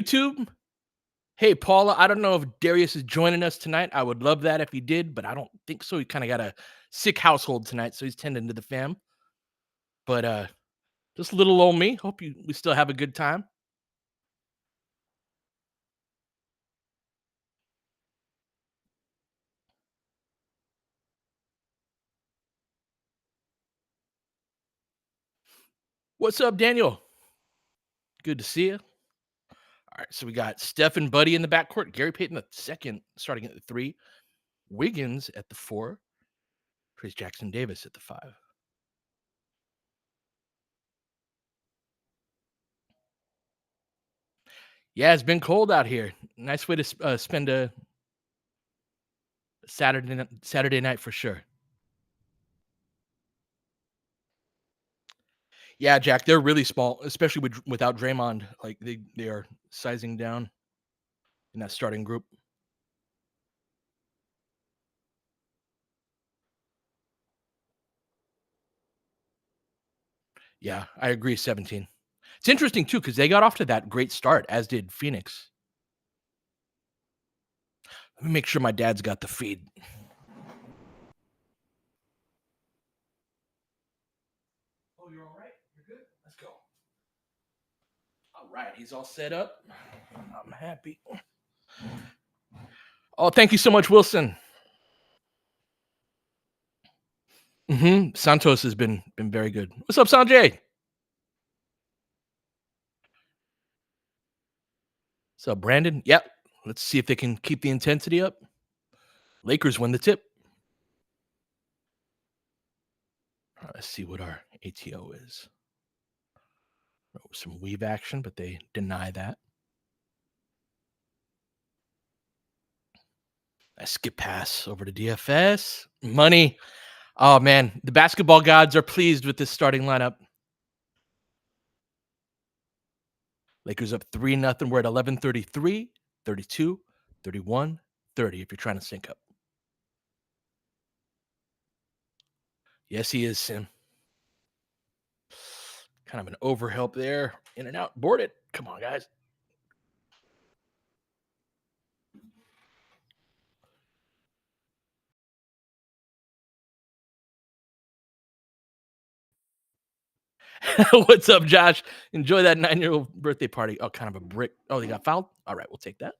YouTube. Hey, Paula, I don't know if Darius is joining us tonight. I would love that if he did, but I don't think so. He kind of got a sick household tonight, so he's tending to the fam. But just little old me. Hope we still have a good time. What's up, Daniel? Good to see you. All right, so we got Steph and Buddy in the backcourt. Gary Payton the second, starting at the 3. Wiggins at the 4. Trace Jackson Davis at the 5. Yeah, it's been cold out here. Nice way to spend a Saturday night for sure. Yeah, Jack, they're really small, especially without Draymond. Like they are sizing down in that starting group. Yeah, I agree. 17. It's interesting too because they got off to that great start, as did Phoenix. Let me make sure my dad's got the feed. Oh, you're all right. You're good. Let's go. All right, he's all set up. I'm happy. Oh, thank you so much, Wilson. Santos has been very good. What's up, Sanjay? So Brandon, yep. Let's see if they can keep the intensity up. Lakers win the tip. Let's see what our ATO is. Some weave action, but they deny that. I skip pass over to DFS. Money. Oh, man. The basketball gods are pleased with this starting lineup. Lakers up 3-0. We're at 11:33, 32, 31, 30 if you're trying to sync up. Yes, he is, Sim. Kind of an overhelp there. In and out. Board it. Come on, guys. What's up, Josh? Enjoy that 9-year-old birthday party. Oh, kind of a brick. Oh, they got fouled? All right, we'll take that.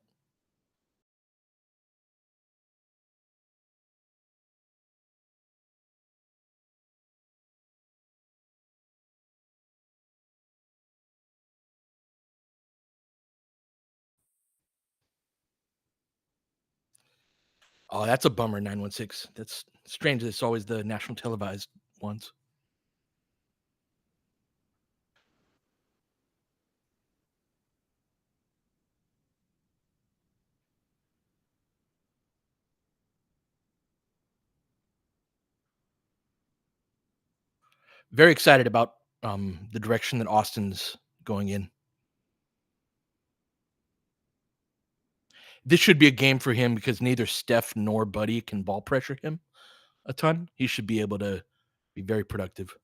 Oh, that's a bummer, 916. That's strange. It's always the national televised ones. Very excited about the direction that Austin's going in. This should be a game for him because neither Steph nor Buddy can ball pressure him a ton. He should be able to be very productive.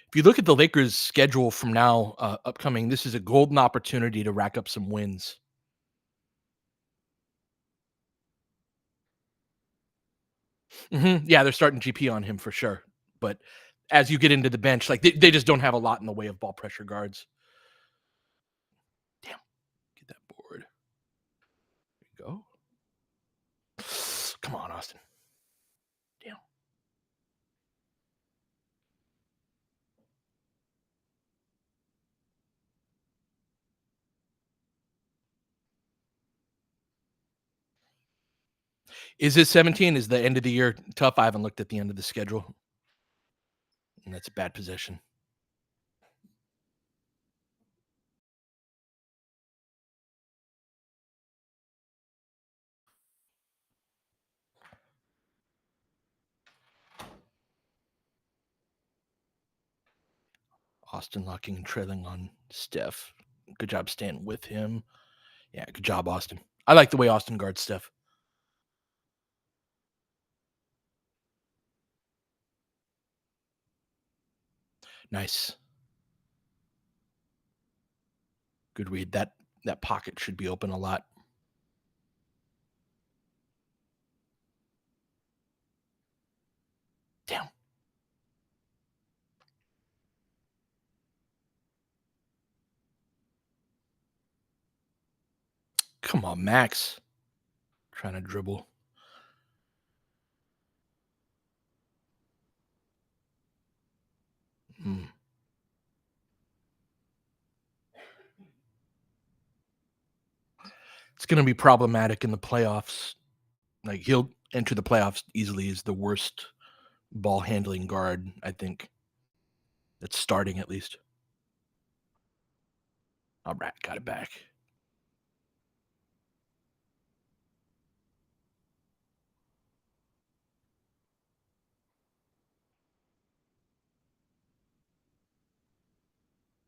If you look at the Lakers' schedule from now upcoming, this is a golden opportunity to rack up some wins. Yeah, they're starting GP on him for sure. But as you get into the bench, like they just don't have a lot in the way of ball pressure guards. Damn, get that board. There you go. Come on, Austin. Damn. Is it 17? Is the end of the year tough? I haven't looked at the end of the schedule. And that's a bad position. Austin locking and trailing on Steph. Good job staying with him. Yeah, good job, Austin. I like the way Austin guards Steph. Nice. Good read. That pocket should be open a lot. Damn. Come on, Max. Trying to dribble. Mm. It's going to be problematic in the playoffs. Like he'll enter the playoffs easily as the worst ball handling guard, I think. That's starting at least. All right, got it back.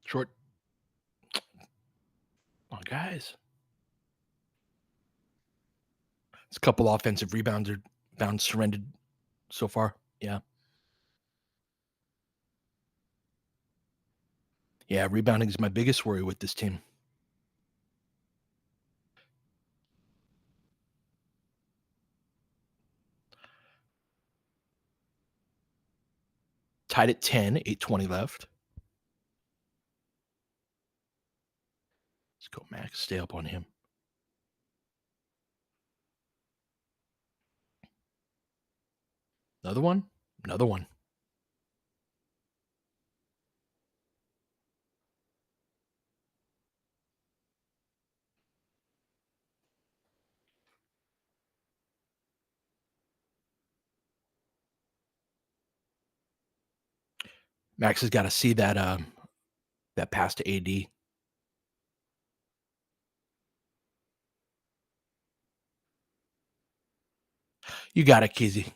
Short. Oh, guys. It's a couple offensive bounds surrendered so far. Yeah. Yeah, rebounding is my biggest worry with this team. Tied at 10, 8:20 left. Let's go, Max. Stay up on him. Another one. Another one. Max has got to see that pass to AD. You got it, Kizzy.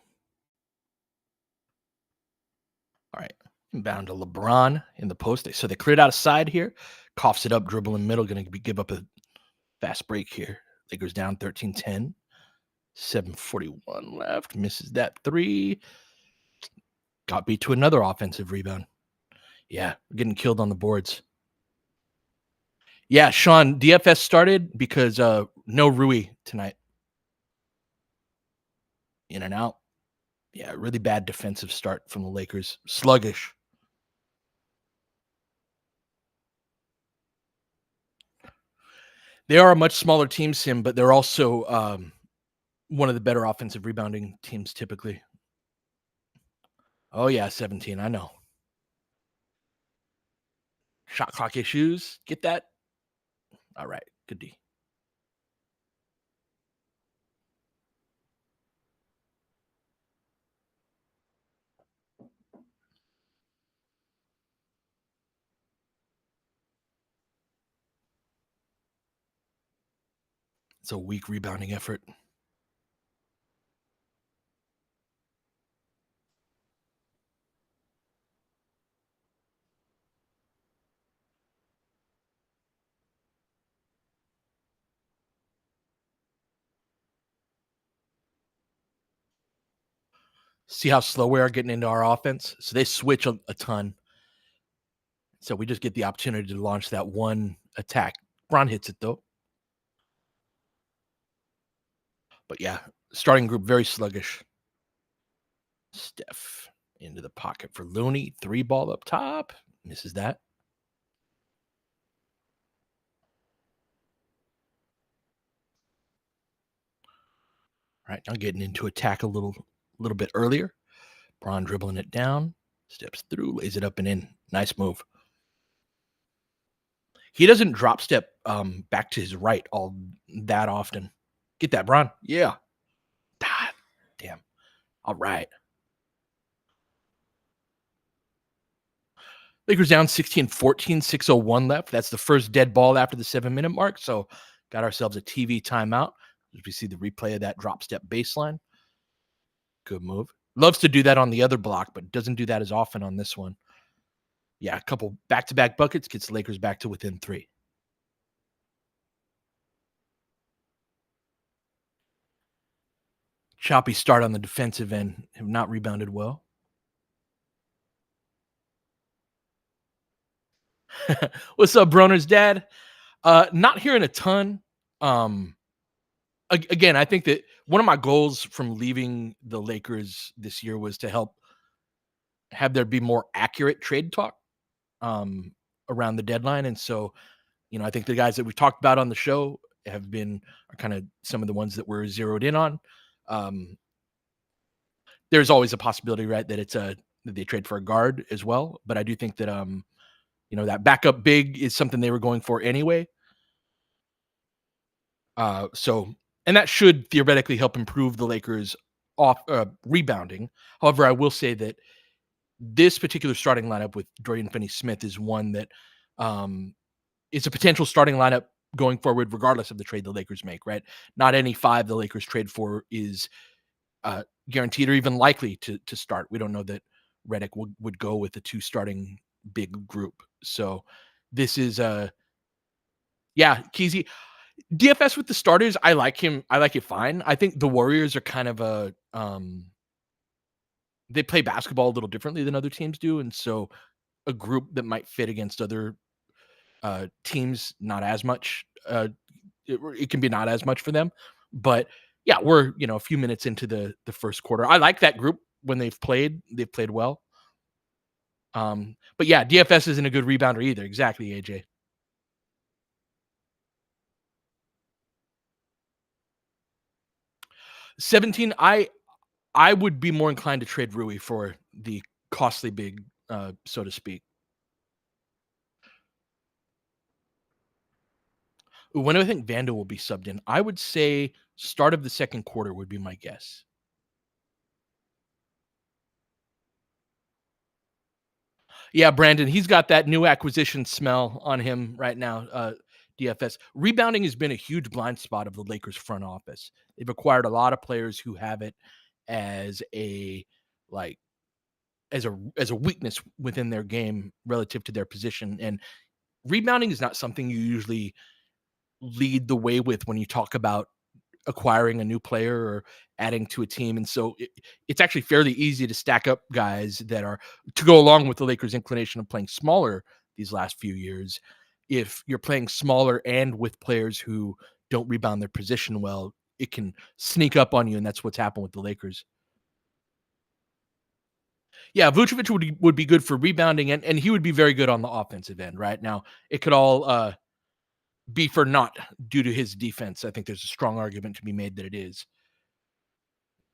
All right. Inbound to LeBron in the post. So they cleared out a side here. Coughs it up, dribble in middle. Going to give up a fast break here. Lakers down 13-10. 7:41 left. Misses that three. Got beat to another offensive rebound. Yeah, we're getting killed on the boards. Yeah, Sean, DFS started because no Rui tonight. In and out. Yeah, really bad defensive start from the Lakers. Sluggish. They are a much smaller team, Sim, but they're also one of the better offensive rebounding teams typically. Oh, yeah, 17. I know. Shot clock issues. Get that? All right. Good D. It's a weak rebounding effort. See how slow we are getting into our offense? So they switch a ton. So we just get the opportunity to launch that one attack. Bron hits it though. But yeah, starting group very sluggish. Steph into the pocket for Looney. 3-ball up top. Misses that. All right, now getting into attack a little bit earlier. Bron dribbling it down. Steps through, lays it up and in. Nice move. He doesn't drop step back to his right all that often. Get that, Bron. Yeah. God, damn. All right. Lakers down 16-14, 6:01 left. That's the first dead ball after the 7-minute mark. So got ourselves a TV timeout. As we see the replay of that drop step baseline. Good move. Loves to do that on the other block, but doesn't do that as often on this one. Yeah, a couple back-to-back buckets gets the Lakers back to within 3. Choppy start on the defensive end. Have not rebounded well. What's up, Broner's dad? Not hearing a ton. Um, Again, I think that one of my goals from leaving the Lakers this year was to help have there be more accurate trade talk um, around the deadline. And so, I think the guys that we talked about on the show are kind of some of the ones that we're zeroed in on. Um, there's always a possibility, right, that they trade for a guard as well. But I do think that that backup big is something they were going for anyway. So and that should theoretically help improve the Lakers off rebounding. However, I will say that this particular starting lineup with Dorian Finney-Smith is one that um, is a potential starting lineup going forward, regardless of the trade the Lakers make. Right? Not any five the Lakers trade for is guaranteed or even likely to start. We don't know that Redick would go with the two starting big group. So this is yeah, Keezy. DFS with the starters, I like him. I like it fine. I think the Warriors are kind of they play basketball a little differently than other teams do, and so a group that might fit against other teams, not as much. It can be not as much for them, but yeah, we're a few minutes into the first quarter. I like that group when they've played. They've played well. But yeah, DFS isn't a good rebounder either. Exactly, AJ. 17. I would be more inclined to trade Rui for the costly big, so to speak. When do I think Vando will be subbed in? I would say start of the second quarter would be my guess. Yeah, Brandon, he's got that new acquisition smell on him right now. DFS rebounding has been a huge blind spot of the Lakers front office. They've acquired a lot of players who have it as a like as a weakness within their game relative to their position, and rebounding is not something you usually lead the way with when you talk about acquiring a new player or adding to a team. And so it's actually fairly easy to stack up guys that are to go along with the Lakers' inclination of playing smaller these last few years. If you're playing smaller and with players who don't rebound their position well, it can sneak up on you. And that's what's happened with the Lakers. Yeah, Vucevic would be good for rebounding, and he would be very good on the offensive end. Right now, it could all be for naught due to his defense. I think there's a strong argument to be made that it is.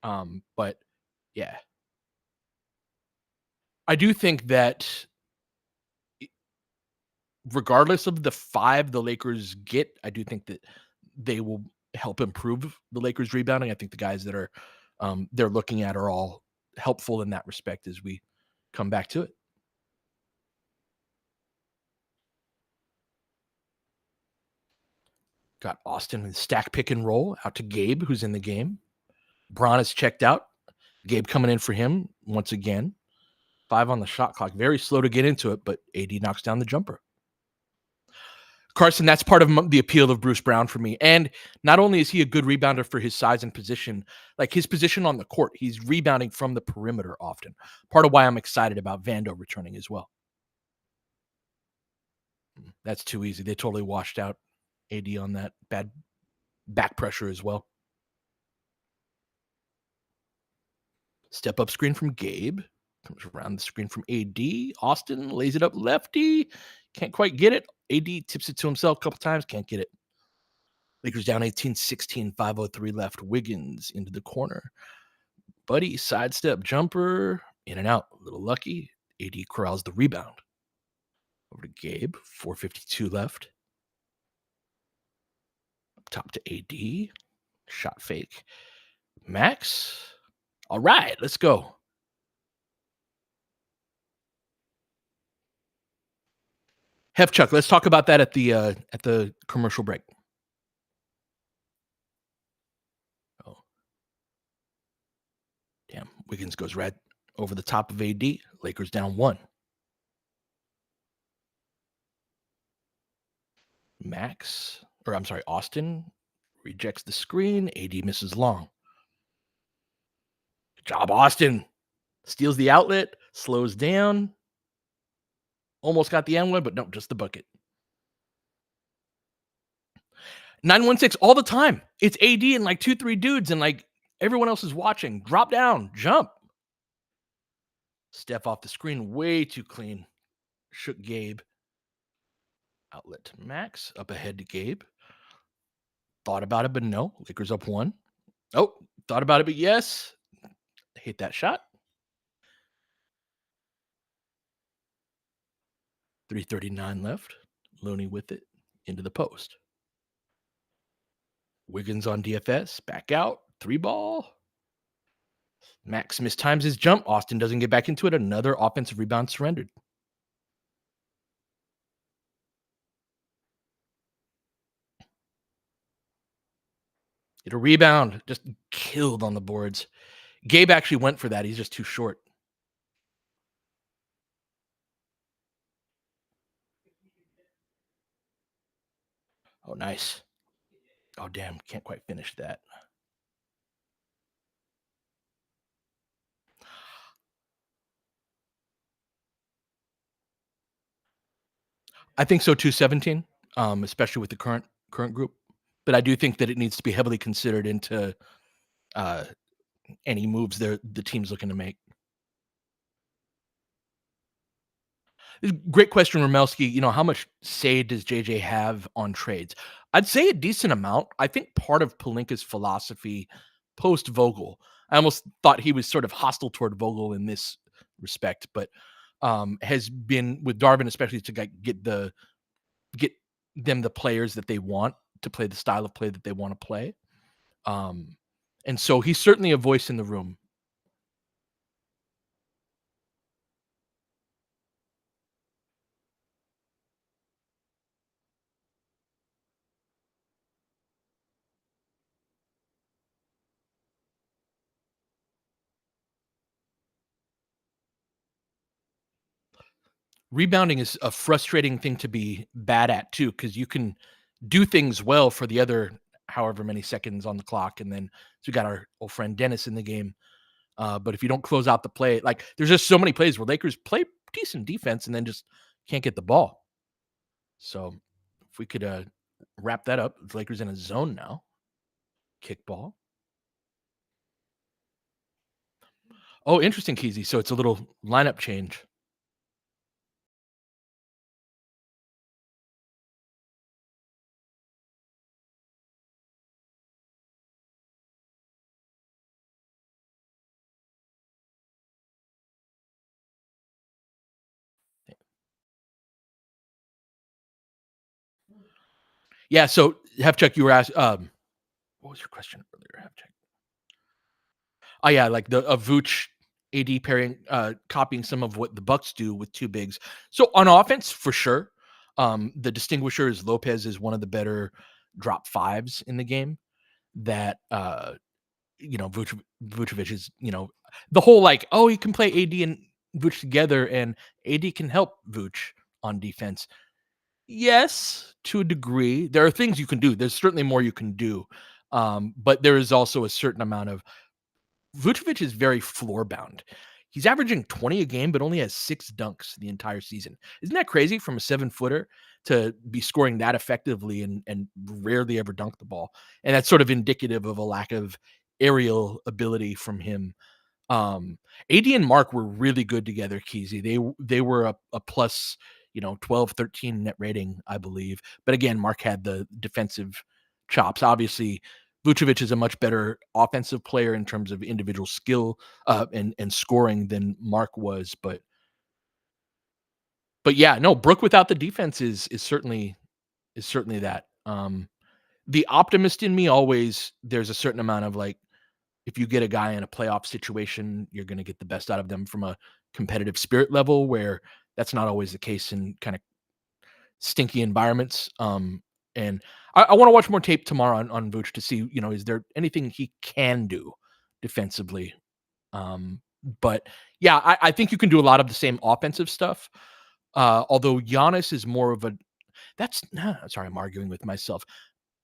But yeah, I do think that regardless of the five the Lakers get, I do think that they will help improve the Lakers rebounding. I think the guys that are they're looking at are all helpful in that respect as we come back to it. Got Austin with stack pick and roll out to Gabe, who's in the game. Braun is checked out. Gabe coming in for him once again. 5 on the shot clock. Very slow to get into it, but AD knocks down the jumper. Carson, that's part of the appeal of Bruce Brown for me. And not only is he a good rebounder for his size and position, like his position on the court, he's rebounding from the perimeter often. Part of why I'm excited about Vando returning as well. That's too easy. They totally washed out AD on that bad back pressure as well. Step up screen from Gabe. Comes around the screen from AD. Austin lays it up lefty. Can't quite get it. AD tips it to himself a couple times. Can't get it. Lakers down 18-16, 5:03 left. Wiggins into the corner. Buddy, sidestep jumper. In and out. A little lucky. AD corrals the rebound. Over to Gabe. 4:52 left. Up top to AD. Shot fake. Max. All right, let's go. Chuck, let's talk about that at the commercial break. Oh, damn. Wiggins goes right over the top of AD. Lakers down 1. Max, or I'm sorry, Austin rejects the screen. AD misses long. Good job, Austin. Steals the outlet, slows down. Almost got the N one, but no, just the bucket. 916 all the time. It's AD and like 2, 3 dudes, and like everyone else is watching. Drop down, jump. Steph off the screen, way too clean. Shook Gabe. Outlet to Max. Up ahead to Gabe. Thought about it, but no. Lakers up 1. Oh, thought about it, but yes. Hit that shot. 3:39 left. Looney with it into the post. Wiggins on DFS. Back out. 3 ball. Max mistimes his jump. Austin doesn't get back into it. Another offensive rebound surrendered. It'll rebound. Just killed on the boards. Gabe actually went for that. He's just too short. Oh, nice. Oh, damn. Can't quite finish that. I think so too, 17, especially with the current group. But I do think that it needs to be heavily considered into uh, any moves the team's looking to make. Great question, Romelski. How much say does JJ have on trades? I'd say a decent amount. I think part of Pelinka's philosophy post Vogel, I almost thought he was sort of hostile toward Vogel in this respect, but has been with Darvin, especially to get them the players that they want to play the style of play that they want to play. And so he's certainly a voice in the room. Rebounding is a frustrating thing to be bad at too, because you can do things well for the other however many seconds on the clock, and then so we got our old friend Dennis in the game. But if you don't close out the play, like there's just so many plays where Lakers play decent defense and then just can't get the ball. So if we could wrap that up, the Lakers in a zone now. Kickball. Oh, interesting, Keezy. So it's a little lineup change. Yeah. So Hefchuk, you were asked. What was your question earlier, Hefchuk? Oh yeah, like the Vooch AD pairing, copying some of what the Bucks do with 2 bigs. So on offense, for sure, the distinguisher is Lopez is one of the better drop 5s in the game. That Vucevic is, the whole like, oh, he can play AD and Vooch together, and AD can help Vooch on defense. Yes, to a degree. There are things you can do. There's certainly more you can do, but there is also a certain amount of Vucevic is very floor bound. He's averaging 20 a game, but only has 6 dunks the entire season. Isn't that crazy from a 7-footer to be scoring that effectively and rarely ever dunk the ball? And that's sort of indicative of a lack of aerial ability from him. AD and Mark were really good together, Keezy. They were a plus, 12, 13 net rating, I believe. But again, Mark had the defensive chops. Obviously, Vucevic is a much better offensive player in terms of individual skill and scoring than Mark was. But yeah, no, Brook without the defense is certainly that. The optimist in me always, there's a certain amount of like, if you get a guy in a playoff situation, you're going to get the best out of them from a competitive spirit level, where that's not always the case in kind of stinky environments. And I want to watch more tape tomorrow on Vooch to see, is there anything he can do defensively? But yeah, I think you can do a lot of the same offensive stuff. Although Giannis is more of a, sorry, I'm arguing with myself.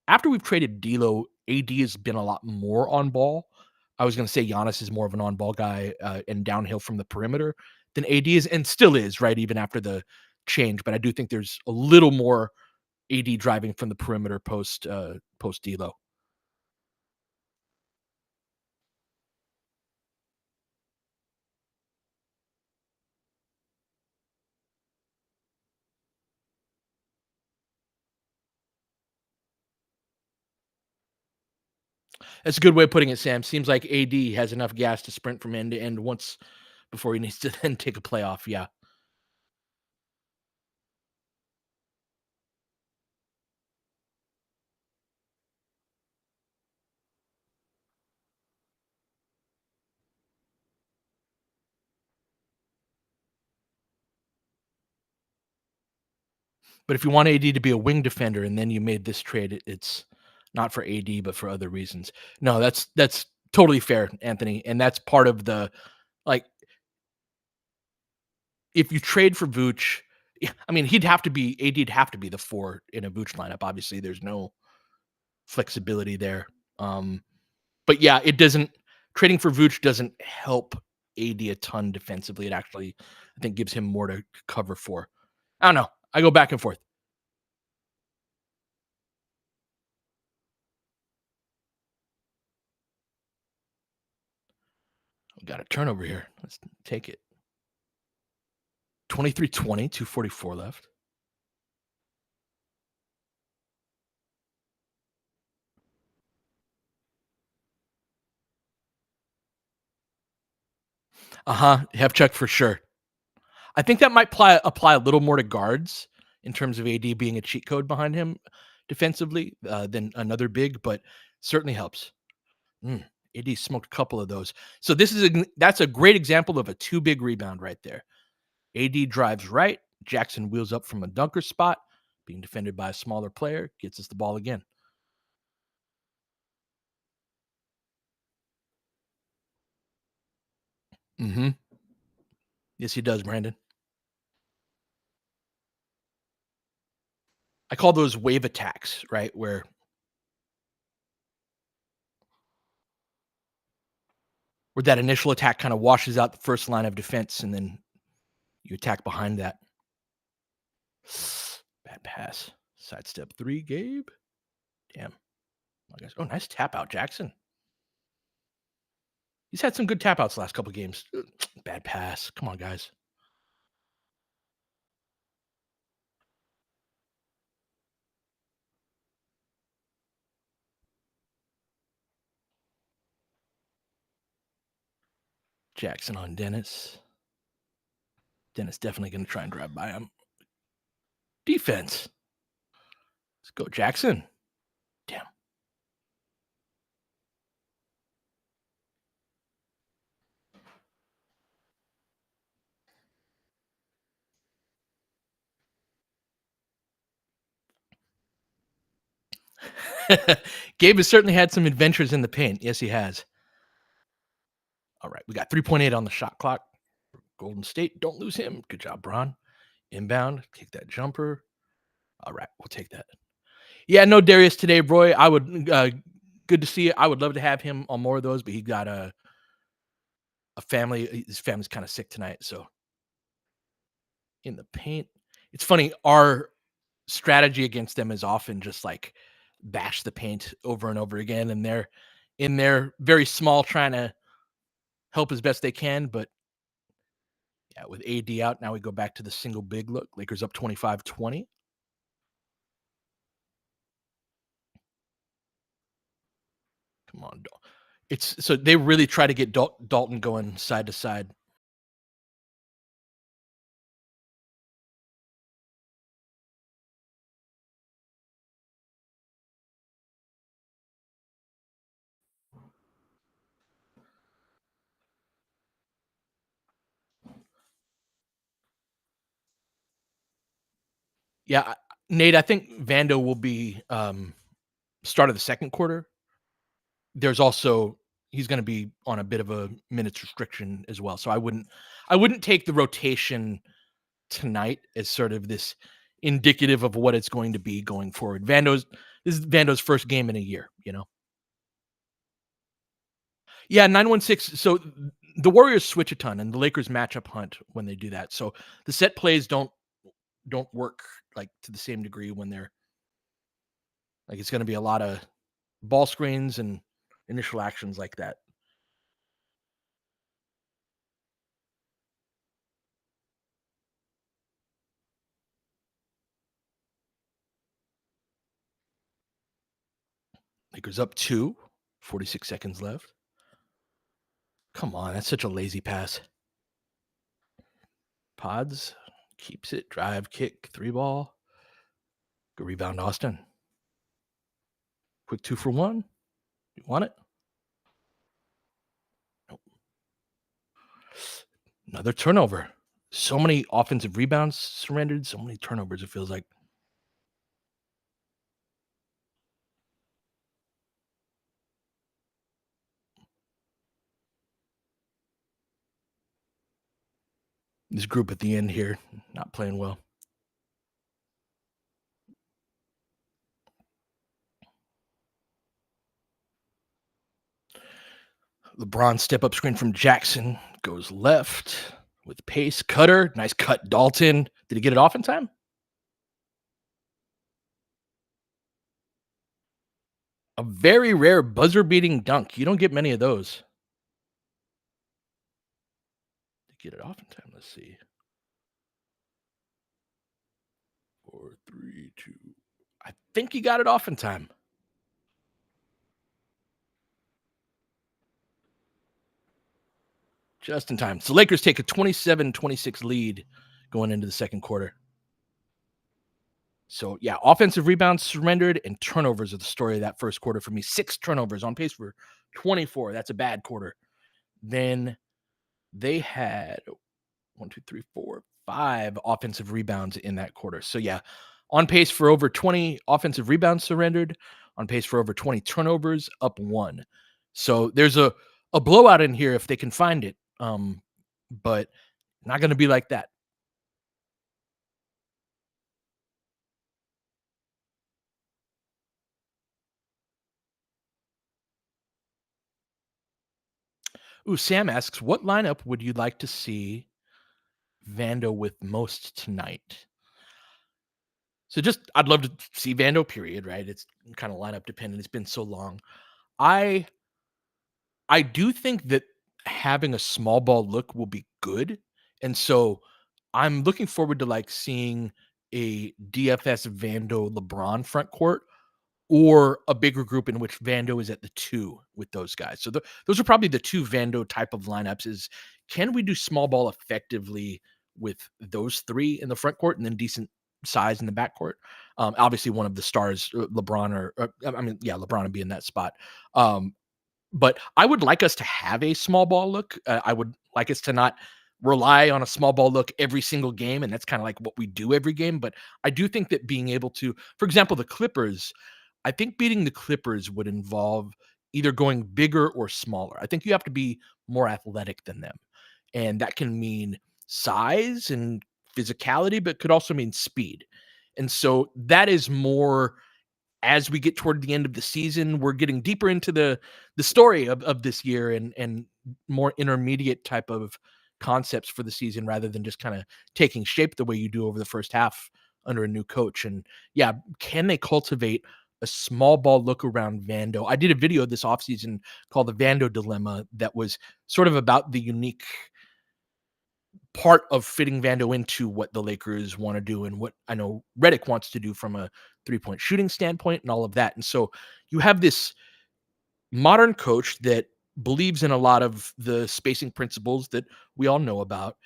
After we've traded D'Lo, AD has been a lot more on ball. I was going to say Giannis is more of an on ball guy and downhill from the perimeter than AD is, and still is, right? Even after the change, but I do think there's a little more AD driving from the perimeter post D'Lo. That's a good way of putting it, Sam. Seems like AD has enough gas to sprint from end to end once before he needs to then take a playoff. Yeah. But if you want AD to be a wing defender and then you made this trade, it's not for AD, but for other reasons. No, that's totally fair, Anthony. And that's part of the like if you trade for Vooch, yeah, I mean he'd have to be AD'd have to be the four in a Vooch lineup. Obviously, there's no flexibility there. Um, but yeah, it doesn't trading for Vooch doesn't help AD a ton defensively. It actually, I think, gives him more to cover for. I don't know. I go back and forth. We got a turnover here. Let's take it. 23-20, 2:44 left. Uh-huh. Have check for sure. I think that might apply a little more to guards in terms of AD being a cheat code behind him defensively than another big, but certainly helps. Mm, AD smoked a couple of those. So that's a great example of a two big rebound right there. AD drives right. Jackson wheels up from a dunker spot, being defended by a smaller player, gets us the ball again. Mm-hmm. Yes, he does, Brandon. I call those wave attacks, right? Where that initial attack kind of washes out the first line of defense, and then you attack behind that. Bad pass. Sidestep three, Gabe. Damn. I guess. Oh, nice tap out, Jackson. He's had some good tap outs the last couple of games. Bad pass. Come on, guys. Jackson on Dennis. Dennis definitely going to try and drive by him. Defense. Let's go, Jackson. Damn. Gabe has certainly had some adventures in the paint. Yes, he has. All right, we got 3.8 on the shot clock. Golden State, don't lose him. Good job, Bron. Inbound, take that jumper. All right, we'll take that. Yeah, no Darius today, Roy. I would good to see it. I would love to have him on more of those, but he got a family. His family's kind of sick tonight, so in the paint. It's funny. Our strategy against them is often just like bash the paint over and over again, and they're in there very small, trying to help as best they can. But yeah, with AD out, now we go back to the single big look. Lakers up 25-20. Come on, it's so they really try to get Dalton going side to side. Yeah, Nate, I think Vando will be start of the second quarter. There's also he's going to be on a bit of a minutes restriction as well. So I wouldn't take the rotation tonight as sort of this indicative of what it's going to be going forward. This is Vando's first game in a year, you know. Yeah, 916. So the Warriors switch a ton and the Lakers match up hunt when they do that. So the set plays don't work like to the same degree when they're like it's going to be a lot of ball screens and initial actions like that. Lakers up 2, 46 seconds left. Come on, that's such a lazy pass. Pods keeps it, drive, kick, 3 ball. Good rebound, Austin. Quick 2 for 1. You want it? Nope. Another turnover. So many offensive rebounds surrendered, so many turnovers, it feels like. This group at the end here, not playing well. LeBron step up screen from Jackson goes left with pace. Cutter, nice cut. Dalton. Did he get it off in time? A very rare buzzer beating dunk. You don't get many of those. To get it off in time, let's see. 4, 3, 2. I think he got it off in time. Just in time. So Lakers take a 27-26 lead going into the second quarter. So yeah, offensive rebounds surrendered and turnovers are the story of that first quarter for me. 6 turnovers on pace for 24. That's a bad quarter. Then they had 1, 2, 3, 4, 5 offensive rebounds in that quarter. So yeah, on pace for over 20 offensive rebounds surrendered, on pace for over 20 turnovers, up 1. So there's a blowout in here if they can find it. But not going to be like that. Ooh, Sam asks, what lineup would you like to see Vando with most tonight? So just I'd love to see Vando, period, right? It's kind of lineup dependent. It's been so long. I I do think that having a small ball look will be good. And so I'm looking forward to like seeing a DFS Vando LeBron front court or a bigger group in which Vando is at the 2 with those guys. So those are probably the 2 Vando type of lineups is can we do small ball effectively with those 3 in the front court and then decent size in the backcourt? Obviously one of the stars, LeBron or I mean, yeah, LeBron would be in that spot. But I would like us to have a small ball look. I would like us to not rely on a small ball look every single game, and that's kind of like what we do every game. But I do think that being able to, for example, the Clippers, I think beating the Clippers would involve either going bigger or smaller. I think you have to be more athletic than them, and that can mean size and physicality, but could also mean speed. And so that is more as we get toward the end of the season, we're getting deeper into the story of this year and more intermediate type of concepts for the season rather than just kind of taking shape the way you do over the first half under a new coach. And yeah, can they cultivate a small ball look around Vando? I did a video this offseason called the Vando Dilemma that was sort of about the unique part of fitting Vando into what the Lakers want to do and what I know Redick wants to do from a 3-point shooting standpoint and all of that. And so you have this modern coach that believes in a lot of the spacing principles that we all know about,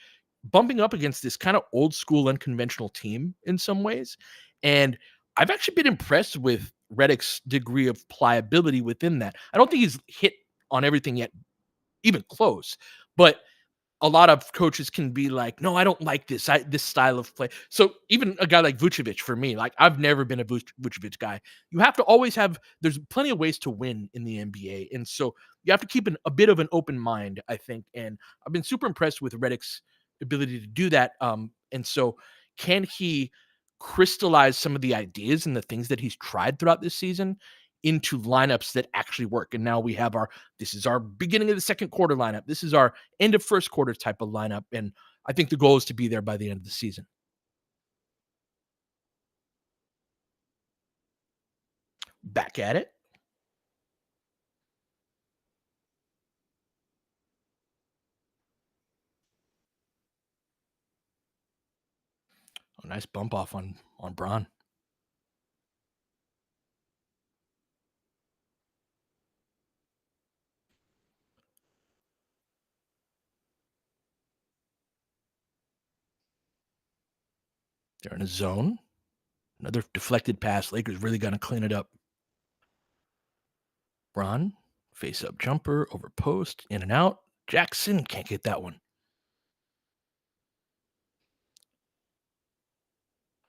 bumping up against this kind of old school unconventional team in some ways. And I've actually been impressed with Redick's degree of pliability within that. I don't think he's hit on everything yet, even close, but a lot of coaches can be like, "No, I don't like this style of play." So even a guy like Vucevic, for me, like I've never been a Vucevic guy. You have to always have. There's plenty of ways to win in the NBA, and so you have to keep a bit of an open mind, I think. And I've been super impressed with Redick's ability to do that. And so can he crystallize some of the ideas and the things that he's tried throughout this season into lineups that actually work? And now we have this is our beginning of the second quarter lineup. This is our end of first quarter type of lineup. And I think the goal is to be there by the end of the season. Back at it. Oh, nice bump off on Braun. They're in a zone. Another deflected pass. Lakers really gonna clean it up. Braun, face up jumper, over post, in and out. Jackson can't get that one.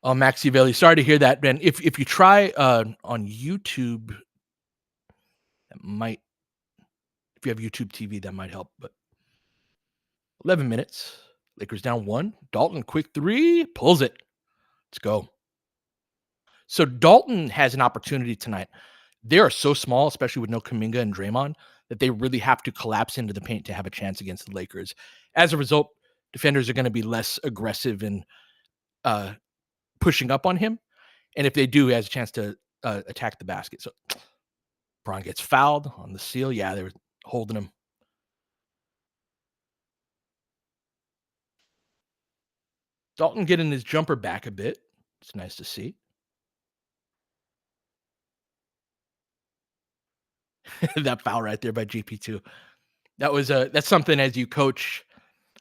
Oh, Maxi Valley. Sorry to hear that, Ben. If you try on YouTube, that might if you have YouTube TV, that might help. But 11 minutes. Lakers down one. Dalton, quick three, pulls it. Let's go. So Dalton has an opportunity tonight. They are so small, especially with no Kuminga and Draymond, that they really have to collapse into the paint to have a chance against the Lakers. As a result, defenders are going to be less aggressive in uh, pushing up on him. And if they do, he has a chance to attack the basket. So Braun gets fouled on the seal. Yeah, they were holding him. Dalton getting his jumper back a bit. It's nice to see. That foul right there by GP2. That's something as you coach,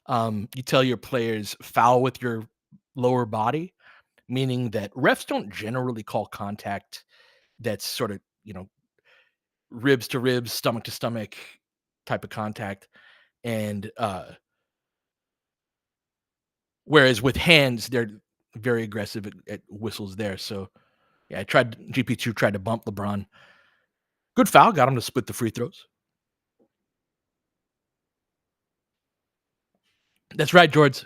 you tell your players foul with your lower body, meaning that refs don't generally call contact that's sort of, ribs to ribs, stomach to stomach type of contact. And whereas with hands, they're very aggressive at whistles there. So yeah, GP2 tried to bump LeBron. Good foul, got him to split the free throws. That's right, George.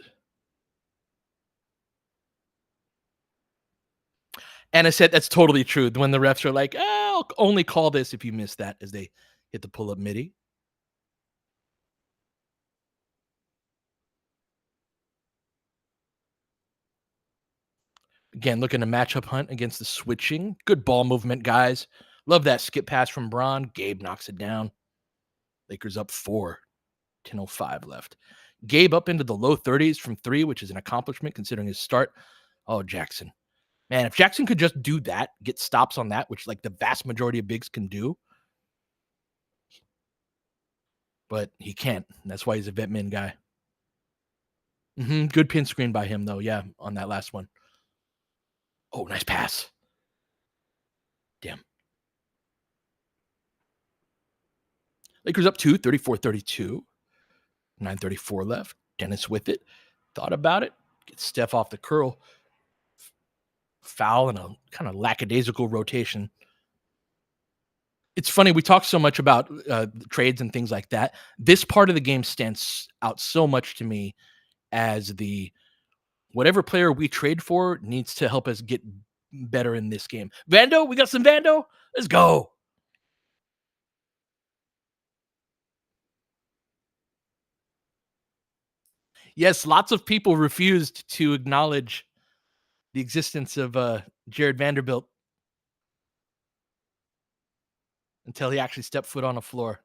And I said that's totally true. When the refs are like, I'll only call this if you miss that as they hit the pull up midi. Again, looking to matchup hunt against the switching. Good ball movement, guys. Love that skip pass from Braun. Gabe knocks it down. Lakers up 4. 10:05 left. Gabe up into the low 30s from 3, which is an accomplishment considering his start. Oh, Jackson. Man, if Jackson could just do that, get stops on that, which like the vast majority of bigs can do, but he can't. That's why he's a vet min guy. Good pin screen by him, though. Yeah, on that last one. Oh, nice pass. Damn. Lakers up 2, 34-32. 9:34 left. Dennis with it. Thought about it. Gets Steph off the curl. Foul and a kind of lackadaisical rotation. It's funny. We talk so much about trades and things like that. This part of the game stands out so much to me as the whatever player we trade for needs to help us get better in this game. Vando, we got some Vando. Let's go. Yes, lots of people refused to acknowledge the existence of Jared Vanderbilt until he actually stepped foot on the floor.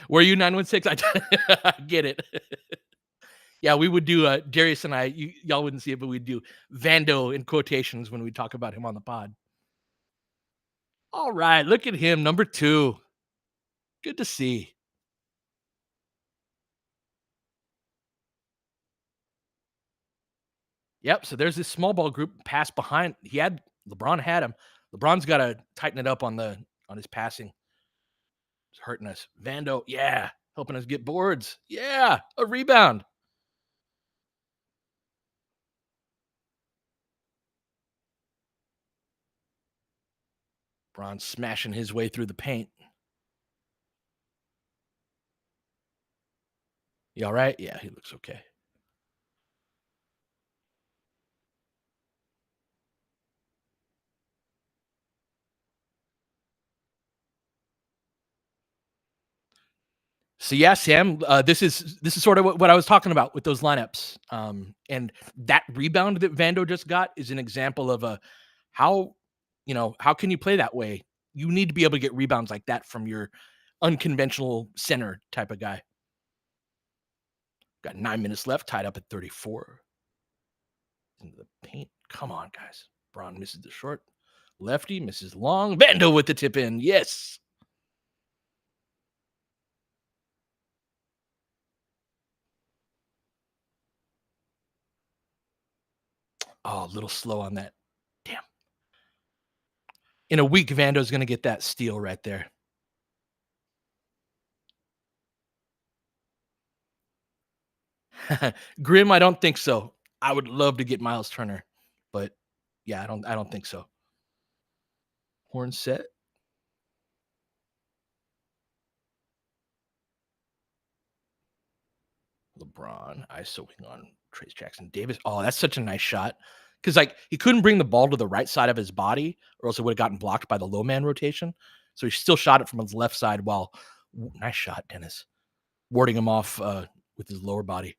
Were you 916? I get it. Yeah, we would do Darius and I. Y'all wouldn't see it, but we'd do Vando in quotations when we talk about him on the pod. All right, look at him, number 2. Good to see. Yep. So there's this small ball group pass behind. LeBron had him. LeBron's got to tighten it up on his passing. It's hurting us. Vando, yeah, helping us get boards. Yeah, a rebound. Bron smashing his way through the paint. You all right? Yeah, he looks okay. So yeah, Sam, this is sort of what I was talking about with those lineups. And that rebound that Vando just got is an example of a how how can you play that way? You need to be able to get rebounds like that from your unconventional center type of guy. Got 9 minutes left, tied up at 34. Into the paint. Come on, guys. Braun misses the short. Lefty misses long. Vando with the tip in. Yes. Oh, a little slow on that. Damn. In a week, Vando's going to get that steal right there. Grim, I don't think so. I would love to get Miles Turner, but yeah, I don't think so. Horn set. LeBron ISOing on Trace Jackson Davis. Oh, that's such a nice shot. Because like he couldn't bring the ball to the right side of his body, or else it would have gotten blocked by the low man rotation. So he still shot it from his left side while nice shot, Dennis. Warding him off with his lower body.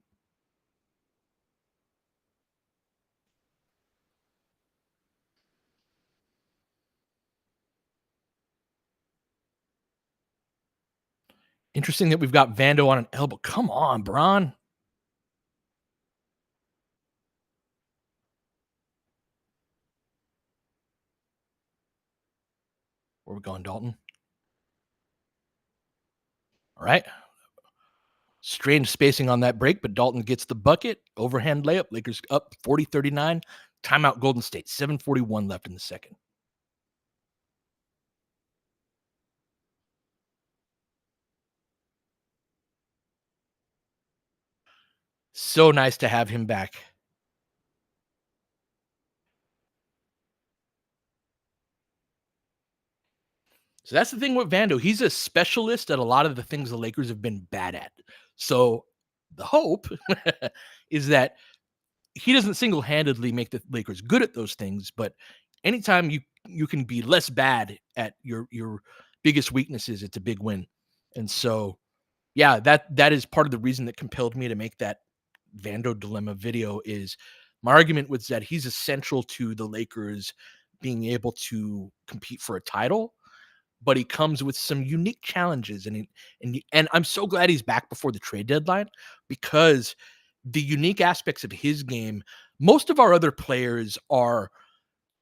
Interesting that we've got Vando on an elbow. Come on, Braun. Where we going, Dalton? All right. Strange spacing on that break, but Dalton gets the bucket. Overhand layup. Lakers up 40-39. Timeout Golden State. 7:41 left in the second. So nice to have him back. So that's the thing with Vando. He's a specialist at a lot of the things the Lakers have been bad at. So the hope is that he doesn't single-handedly make the Lakers good at those things, but anytime you can be less bad at your biggest weaknesses, it's a big win. And so, yeah, that is part of the reason that compelled me to make that Vando dilemma video. Is my argument was that he's essential to the Lakers being able to compete for a title, but he comes with some unique challenges, and I'm so glad he's back before the trade deadline, because the unique aspects of his game, most of our other players are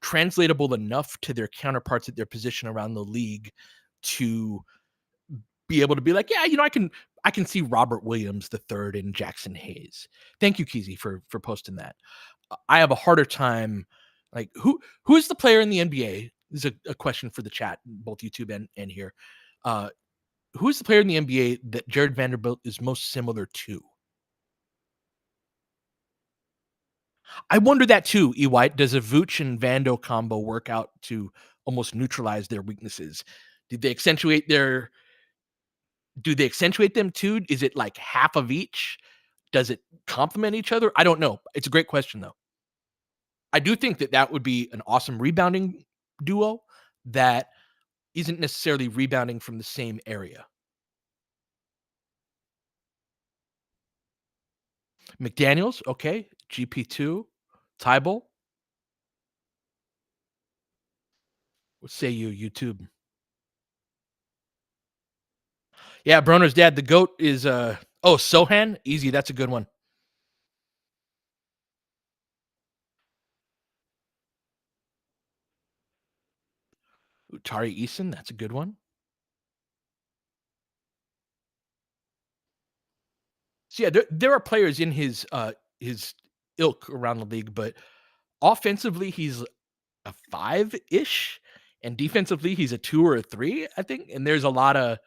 translatable enough to their counterparts at their position around the league to be able to be like, yeah, I can see Robert Williams the third and Jackson Hayes. Thank you, Keezy, for posting that. I have a harder time. Like who is the player in the NBA? This is a question for the chat, both YouTube and here. Who is the player in the NBA that Jared Vanderbilt is most similar to? I wonder that too, E. White. Does a Vooch and Vando combo work out to almost neutralize their weaknesses? Did they accentuate their do they accentuate them too? Is it like half of each? Does it complement each other? I don't know. It's a great question though. I do think that that would be an awesome rebounding duo that isn't necessarily rebounding from the same area. McDaniels, okay. GP2, Tybal. What say you, YouTube? Yeah, Broner's dad, the goat is Sohan. Easy, that's a good one. Tari Eason, that's a good one. So yeah, there are players in his ilk around the league, but offensively he's a 5-ish, and defensively he's a 2 or a 3, I think. And there's a lot of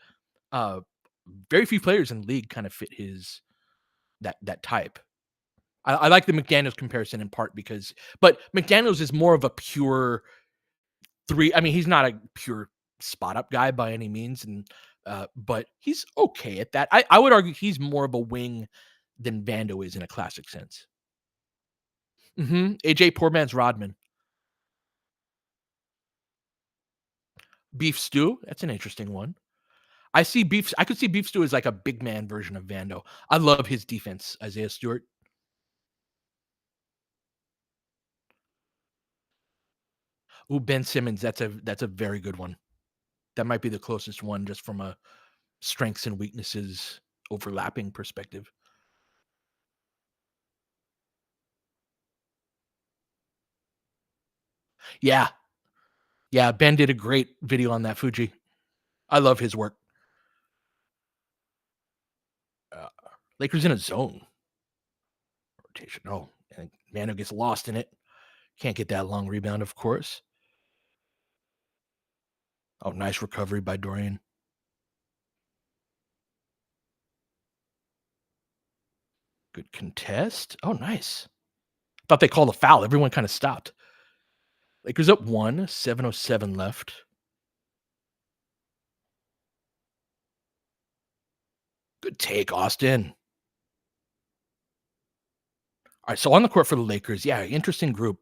uh very few players in the league kind of fit his that type. I like the McDaniels comparison in part because, but McDaniels is more of a pure 3. I mean, he's not a pure spot up guy by any means, and but he's okay at that. I would argue he's more of a wing than Vando is in a classic sense. AJ Poor Man's Rodman. Beef stew. That's an interesting one. I could see Beef Stew as like a big man version of Vando. I love his defense, Isaiah Stewart. Ooh, Ben Simmons, that's a very good one. That might be the closest one just from a strengths and weaknesses overlapping perspective. Yeah. Yeah, Ben did a great video on that Fuji. I love his work. Uh, Lakers in a zone rotation. Oh, and Mano gets lost in it. Can't get that long rebound, of course. Oh, nice recovery by Dorian. Good contest. Oh, nice. Thought they called a foul. Everyone kind of stopped. Lakers up one, 7:07 left. Good take, Austin. All right, so on the court for the Lakers, yeah, interesting group.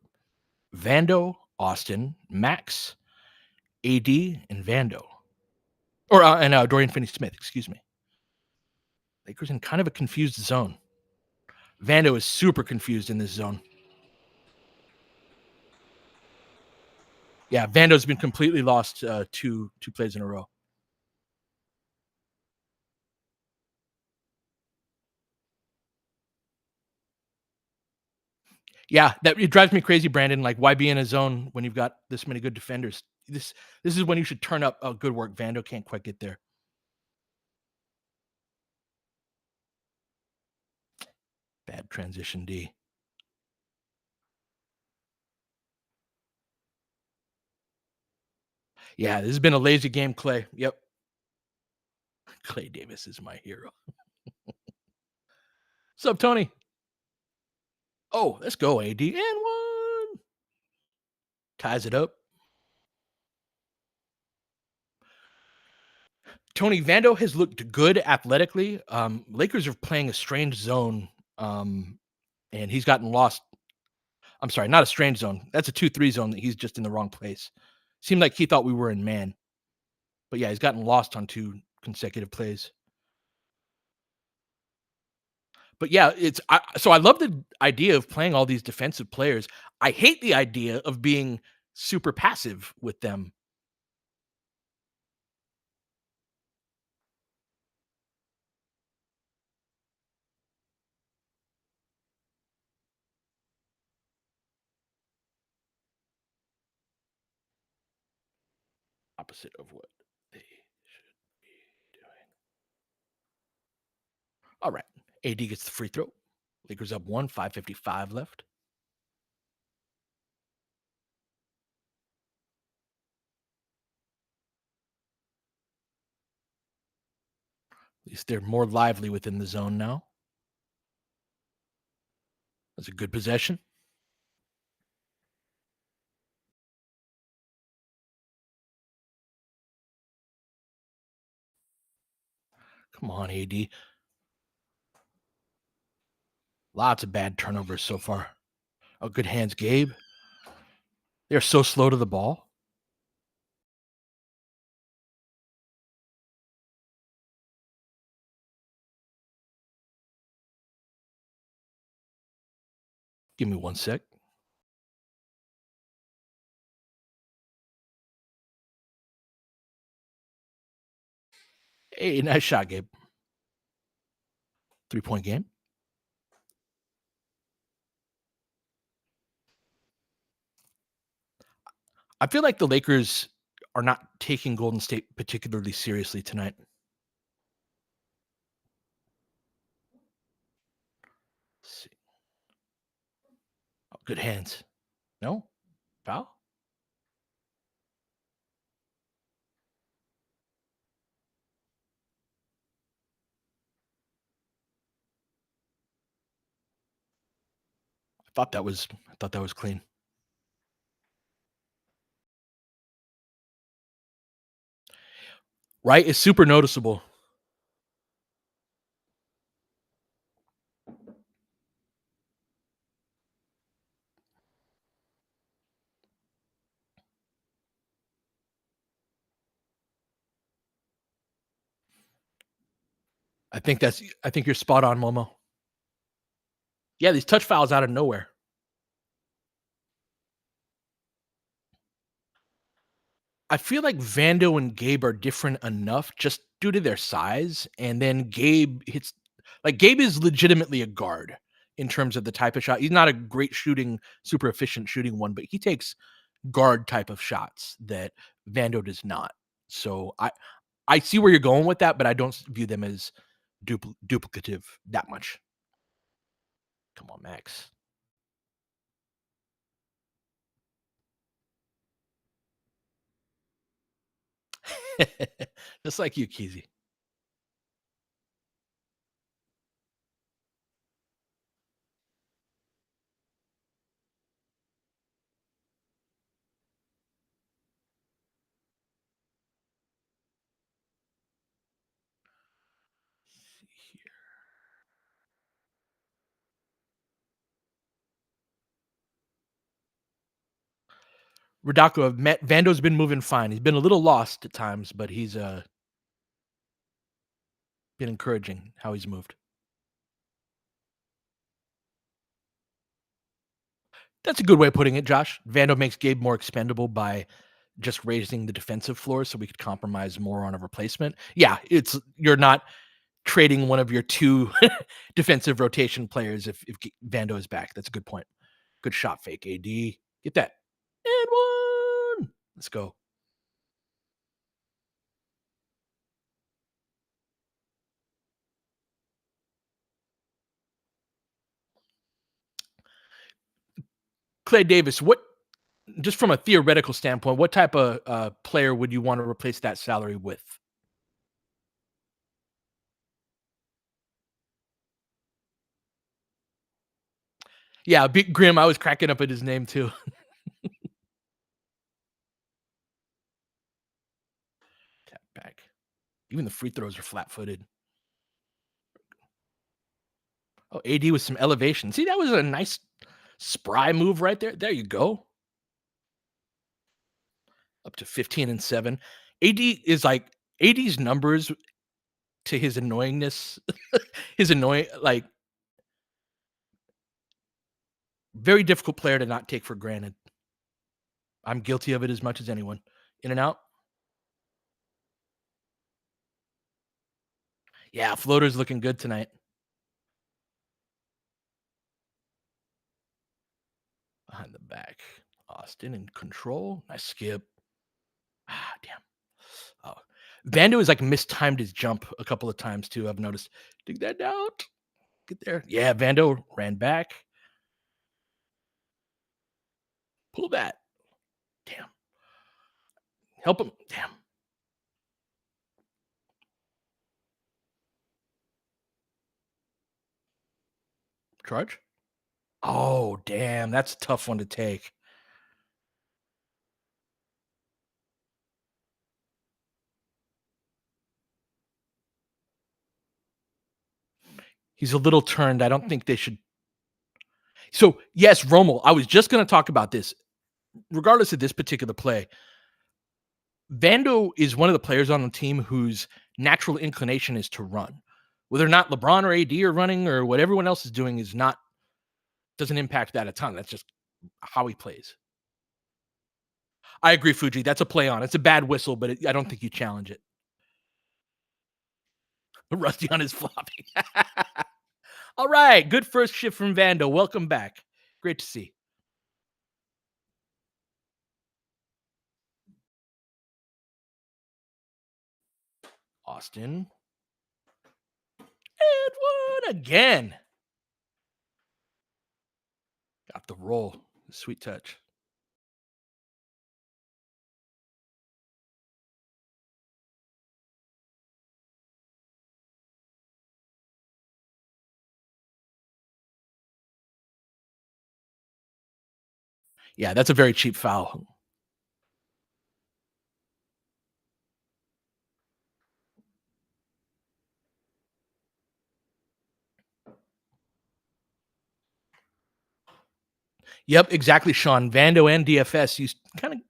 Vando, Austin, Max, AD, and Vando. Or and Dorian Finney-Smith, excuse me. Lakers in kind of a confused zone. Vando is super confused in this zone. Yeah, Vando's been completely lost two plays in a row. Yeah, that it drives me crazy, Brandon. Like, why be in a zone when you've got this many good defenders? This is when you should turn up. Oh, good work. Vando can't quite get there. Bad transition D. Yeah, this has been a lazy game, Clay. Yep. Clay Davis is my hero. What's up, Tony? Oh, let's go, AD. And one. Ties it up. Tony Vando has looked good athletically. Lakers are playing a strange zone, and he's gotten lost. I'm sorry, not a strange zone. That's a 2-3 zone that he's just in the wrong place. Seemed like he thought we were in man. But yeah, he's gotten lost on two consecutive plays. But yeah, so I love the idea of playing all these defensive players. I hate the idea of being super passive with them. Opposite of what they should be doing. All right. AD gets the free throw. Lakers up one, 5:55 left. At least they're more lively within the zone now. That's a good possession. Come on, AD. Lots of bad turnovers so far. Oh, good hands, Gabe. They're so slow to the ball. Give me one sec. Hey, nice shot, Gabe. 3-point game. I feel like the Lakers are not taking Golden State particularly seriously tonight. Let's see. Oh, good hands. No? Foul? I thought that was clean. Right? It's super noticeable. I think you're spot on, Momo. Yeah, these touch fouls out of nowhere. I feel like Vando and Gabe are different enough just due to their size, and then Gabe hits like Gabe is legitimately a guard in terms of the type of shot. He's not a great shooting, super efficient shooting one, but he takes guard type of shots that Vando does not. So I see where you're going with that, but I don't view them as duplicative that much. Come on, Max. Just like you, Keezy. Radako, Vando's been moving fine. He's been a little lost at times, but he's been encouraging how he's moved. That's a good way of putting it, Josh. Vando makes Gabe more expendable by just raising the defensive floor so we could compromise more on a replacement. Yeah, it's you're not trading one of your two defensive rotation players if Vando is back. That's a good point. Good shot fake, AD. Get that. And one. Let's go. Clay Davis, what just from a theoretical standpoint, what type of player would you want to replace that salary with? Yeah, Big Grim. I was cracking up at his name too. Tap back. Even the free throws are flat footed. Oh, AD with some elevation. See, that was a nice spry move right there. There you go. Up to 15 and 7. AD is like AD's numbers to his annoyingness, his annoying like very difficult player to not take for granted. I'm guilty of it as much as anyone. In and out. Yeah, floater's looking good tonight. Behind the back. Austin in control. Nice skip. Ah, damn. Oh. Vando has like mistimed his jump a couple of times too. I've noticed. Dig that out. Get there. Yeah, Vando ran back. Pull that. Damn. Help him. Damn. Charge. Oh, damn. That's a tough one to take. He's a little turned. I don't think they should. So, yes, Rommel, I was just going to talk about this. Regardless of this particular play, Vando is one of the players on the team whose natural inclination is to run. Whether or not LeBron or AD are running or what everyone else is doing is not doesn't impact that a ton. That's just how he plays. I agree, Fuji. That's a play on. It's a bad whistle, but I don't think you challenge it. Rusty on his floppy. All right. Good first shift from Vando. Welcome back. Great to see. Austin. And one again. Got the roll. Sweet touch. Yeah, that's a very cheap foul. Yep, exactly, Sean. Vando and DFS, you kind of,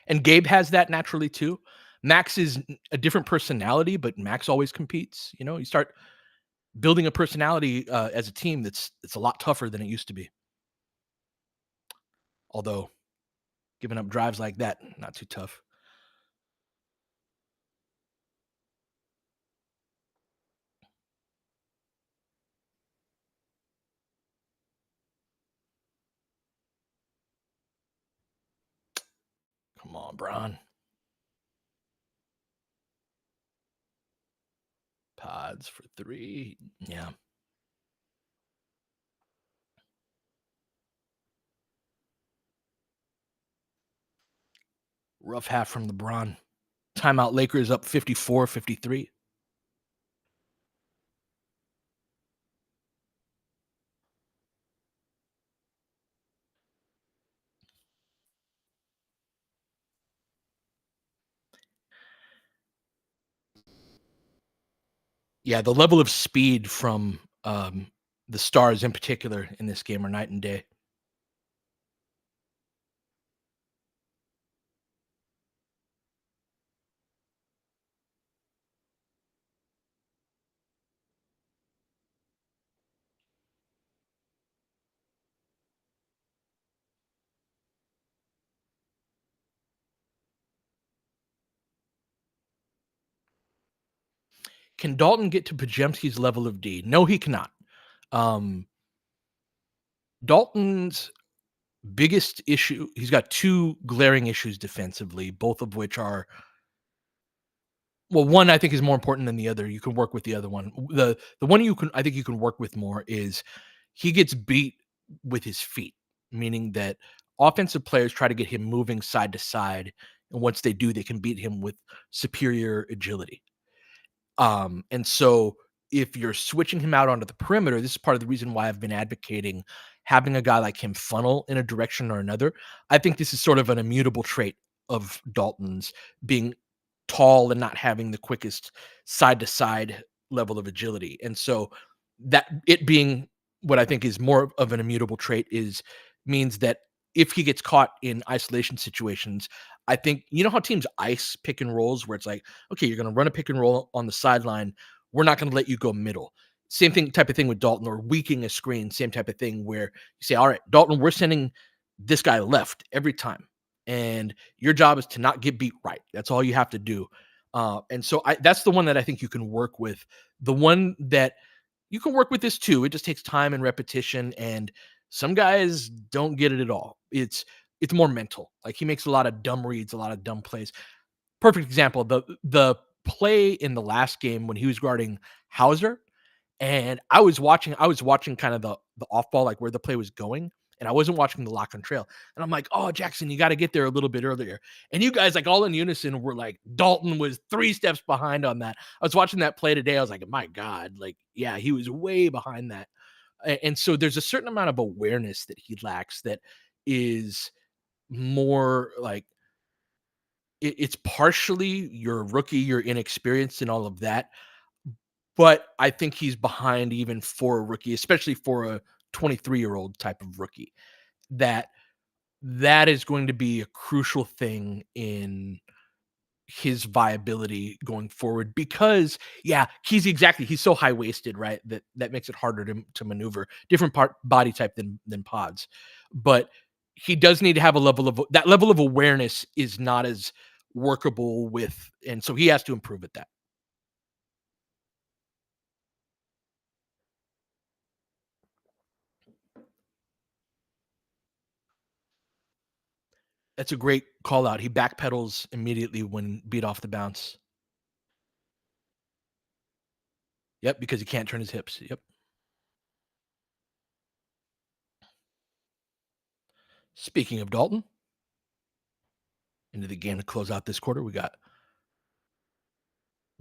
and Gabe has that naturally too. Max is a different personality, but Max always competes. You know, you start building a personality as a team that's it's a lot tougher than it used to be. Although giving up drives like that, not too tough. Come on, Bron. Pods for three. Yeah. Rough half from LeBron. Timeout Lakers up 54-53. Yeah, the level of speed from the stars in particular in this game are night and day. Can Dalton get to Pajemski's level of D? No, he cannot. Um, Dalton's biggest issue, he's got two glaring issues defensively, both of which are well, one I think is more important than the other. You can work with the other one. The one you can I think you can work with more is he gets beat with his feet, meaning that offensive players try to get him moving side to side, and once they do, they can beat him with superior agility. And so if you're switching him out onto the perimeter, this is part of the reason why I've been advocating having a guy like him funnel in a direction or another. I think this is sort of an immutable trait of Dalton's, being tall and not having the quickest side to side level of agility. And so that it being what I think is more of an immutable trait is means that if he gets caught in isolation situations, I think you know how teams ice pick and rolls where it's like, okay, you're going to run a pick and roll on the sideline. We're not going to let you go middle. Same thing, type of thing with Dalton, or weakening a screen. Same type of thing where you say, all right, Dalton, we're sending this guy left every time, and your job is to not get beat right. That's all you have to do. And so that's the one that I think you can work with. The one that you can work with this too. It just takes time and repetition, and some guys don't get it at all. It's more mental. Like he makes a lot of dumb reads, a lot of dumb plays. Perfect example, the play in the last game when he was guarding Hauser, and I was watching kind of the off ball, like where the play was going, and I wasn't watching the lock and trail. And I'm like, "Oh, Jackson, you got to get there a little bit earlier." And you guys, like all in unison, were like, Dalton was 3 steps behind on that. I was watching that play today. I was like, "My God, like, yeah, he was way behind that." And so there's a certain amount of awareness that he lacks that is more like it's partially you're a rookie, you're inexperienced and all of that, but I think he's behind even for a rookie, especially for a 23-year-old type of rookie. That that is going to be a crucial thing in his viability going forward because yeah, he's so high waisted, right? That makes it harder to maneuver. Different part body type than pods. But he does need to have a level of that level of awareness is not as workable with, and so he has to improve at that. That's a great call out. He backpedals immediately when beat off the bounce. Yep, because he can't turn his hips. Yep. Speaking of Dalton, into the game to close out this quarter, we got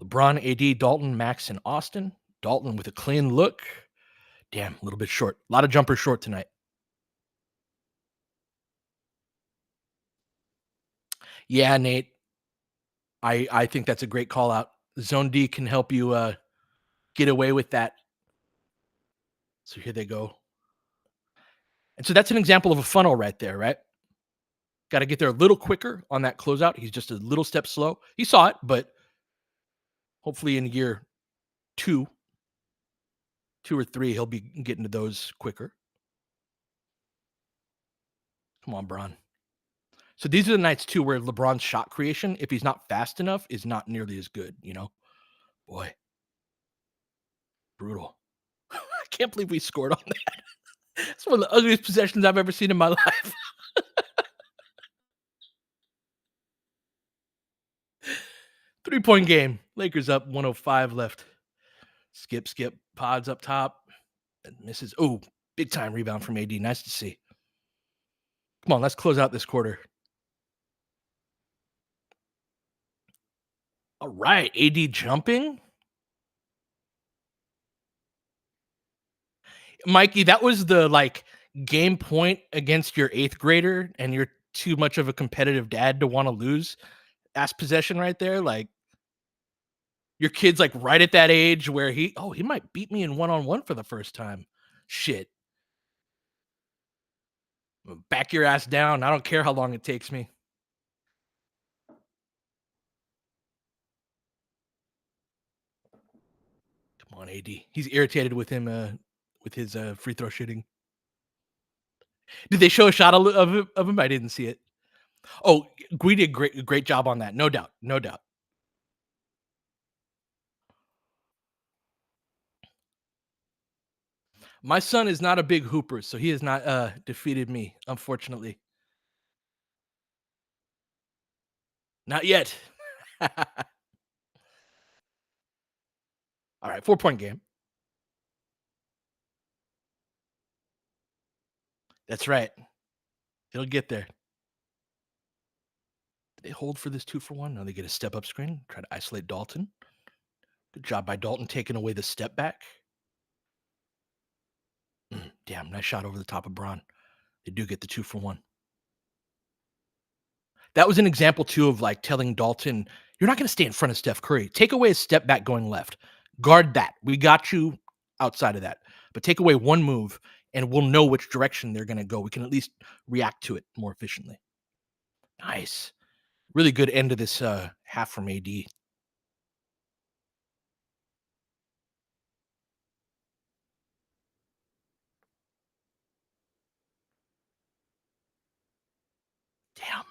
LeBron, AD, Dalton, Max, and Austin. Dalton with a clean look. Damn, a little bit short. A lot of jumpers short tonight. Yeah, Nate. I think that's a great call out. Zone D can help you get away with that. So here they go. And so that's an example of a funnel right there, right? Got to get there a little quicker on that closeout. He's just a little step slow. He saw it, but hopefully in year two, 2 or 3, he'll be getting to those quicker. Come on, Bron. So these are the nights too where LeBron's shot creation, if he's not fast enough, is not nearly as good, you know? Boy, brutal. I can't believe we scored on that. It's one of the ugliest possessions I've ever seen in my life. 3-point game. Lakers up 105 left. Skip. Pods up top. And misses. Oh, big time rebound from AD. Nice to see. Come on, let's close out this quarter. All right, AD jumping. Mikey, that was the like game point against your 8th grader, and you're too much of a competitive dad to want to lose. Ass possession right there. Like your kid's like right at that age where he might beat me in one-on-one for the first time. Shit. Back your ass down. I don't care how long it takes me. Come on, AD. He's irritated with him with his free throw shooting. Did they show a shot of him? I didn't see it. Oh, Gui did great job on that. No doubt. No doubt. My son is not a big hooper, so he has not defeated me, unfortunately. Not yet. All right, 4-point game. That's right. It'll get there. Did they hold for this 2-for-1? No, they get a step up screen. Try to isolate Dalton. Good job by Dalton taking away the step back. Damn, nice shot over the top of Bron. They do get the 2-for-1. That was an example too of like telling Dalton, you're not going to stay in front of Steph Curry. Take away a step back going left. Guard that. We got you outside of that. But take away one move and we'll know which direction they're going to go. We can at least react to it more efficiently. Nice. Really good end of this half from AD. Damn.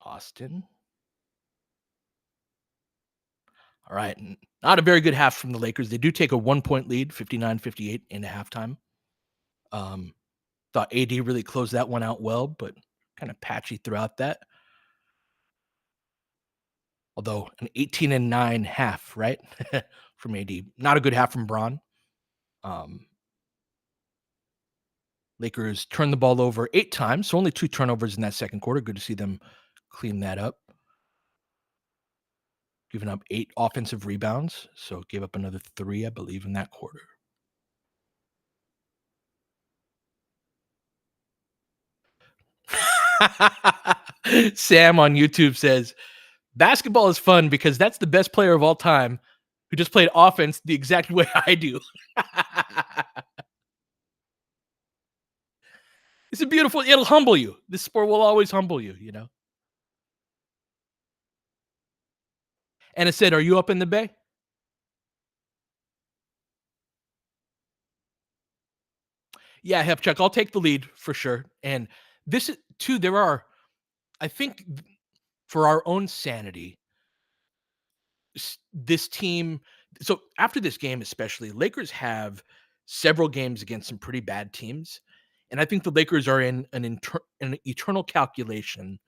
Austin. All right. Not a very good half from the Lakers. They do take a 1-point lead, 59-58 into halftime. Thought AD really closed that one out well, but kind of patchy throughout that. Although an 18-9 half, right? From AD. Not a good half from Bron. Lakers turned the ball over 8 times, so only 2 turnovers in that second quarter. Good to see them clean that up. Giving up 8 offensive rebounds, so gave up another 3, I believe, in that quarter. Sam on YouTube says, basketball is fun because that's the best player of all time who just played offense the exact way I do. It's a beautiful, it'll humble you. This sport will always humble you, you know? And it said, are you up in the Bay? Yeah, Hepchuck, I'll take the lead for sure. And this is too, there are, I think for our own sanity, this team, so after this game, especially, Lakers have several games against some pretty bad teams. And I think the Lakers are in an eternal calculation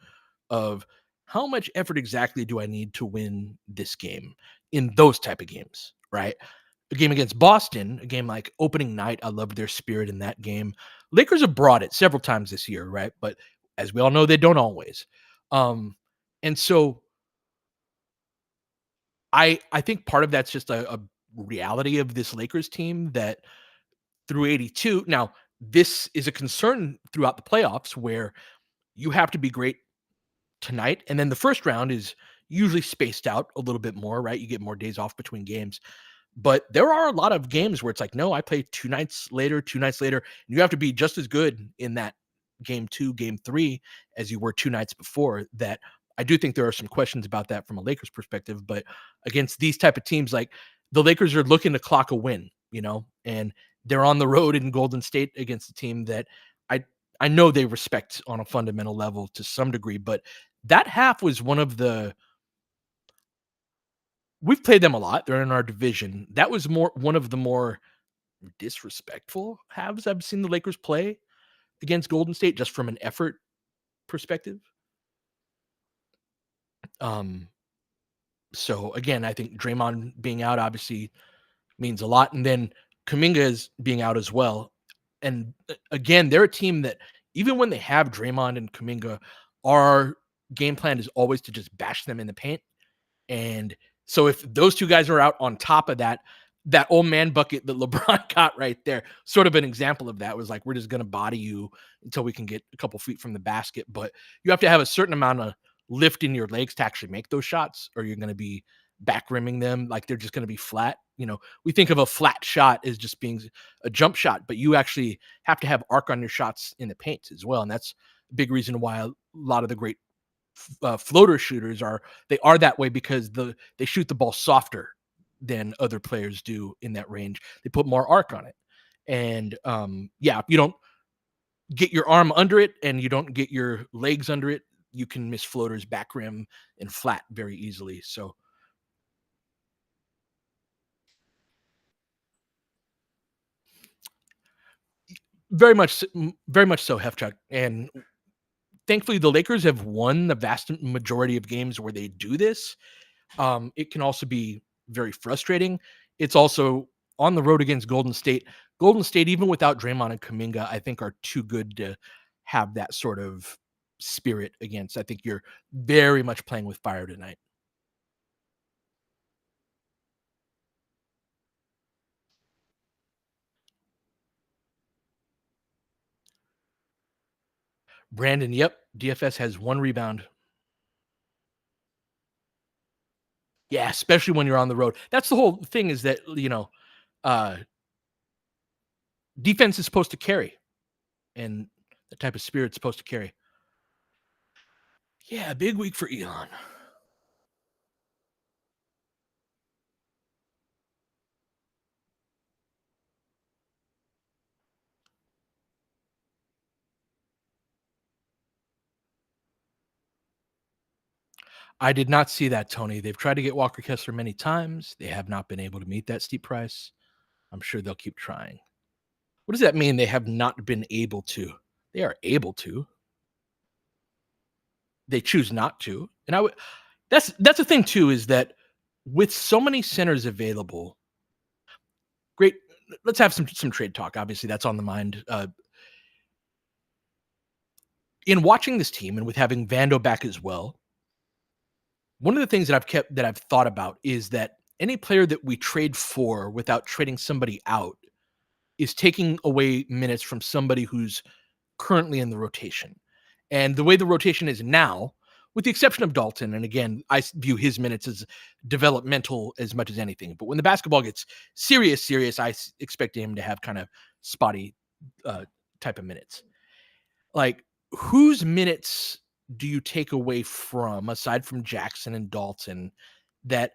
of how much effort exactly do I need to win this game in those type of games, right? A game against Boston, a game like opening night, I loved their spirit in that game. Lakers have brought it several times this year, right? But as we all know, they don't always. And so I think part of that's just a reality of this Lakers team that through 82. Now, this is a concern throughout the playoffs where you have to be great tonight, and then the first round is usually spaced out a little bit more, right? You get more days off between games. But there are a lot of games where it's like, no, I play 2 nights later, and you have to be just as good in that game 2, game 3 as you were 2 nights before. That I do think there are some questions about that from a Lakers perspective, but against these type of teams, like the Lakers are looking to clock a win, and they're on the road in Golden State against a team that I I know they respect on a fundamental level to some degree, but that half was one of the we've played them a lot. They're in our division. That was more one of the more disrespectful halves I've seen the Lakers play against Golden State, just from an effort perspective. Um, so again, I think Draymond being out obviously means a lot, and then Kuminga is being out as well. And again, they're a team that even when they have Draymond and Kuminga, our game plan is always to just bash them in the paint. And so if those two guys are out on top of that, that old man bucket that LeBron got right there, sort of an example of that was like, we're just going to body you until we can get a couple feet from the basket. But you have to have a certain amount of lift in your legs to actually make those shots, or you're going to be back rimming them. Like they're just going to be flat. We think of a flat shot as just being a jump shot, but you actually have to have arc on your shots in the paint as well. And that's a big reason why a lot of the great floater shooters are that way, because they shoot the ball softer than other players do in that range. They put more arc on it. And if you don't get your arm under it and you don't get your legs under it, you can miss floaters, back rim, and flat very easily. So very much so, Hefchuk. And thankfully, the Lakers have won the vast majority of games where they do this. It can also be very frustrating. It's also on the road against Golden State. Golden State, even without Draymond and Kuminga, I think are too good to have that sort of spirit against. I think you're very much playing with fire tonight. Brandon, yep, DFS has one rebound. Yeah, especially when you're on the road. That's the whole thing, is that, uh, defense is supposed to carry, and the type of spirit supposed to carry. Yeah, big week for Elon. I did not see that, Tony. They've tried to get Walker Kessler many times. They have not been able to meet that steep price. I'm sure they'll keep trying. What does that mean? They have not been able to. They are able to. They choose not to. And I would that's the thing too, is that with so many centers available, great. Let's have some trade talk. Obviously, that's on the mind. In watching this team and with having Vando back as well, one of the things that I've thought about is that any player that we trade for without trading somebody out is taking away minutes from somebody who's currently in the rotation. And the way the rotation is now, with the exception of Dalton, and again, view his minutes as developmental as much as anything. But when the basketball gets serious, expect him to have kind of spotty type of minutes. Like, whose minutes do you take away from, aside from Jackson and Dalton, that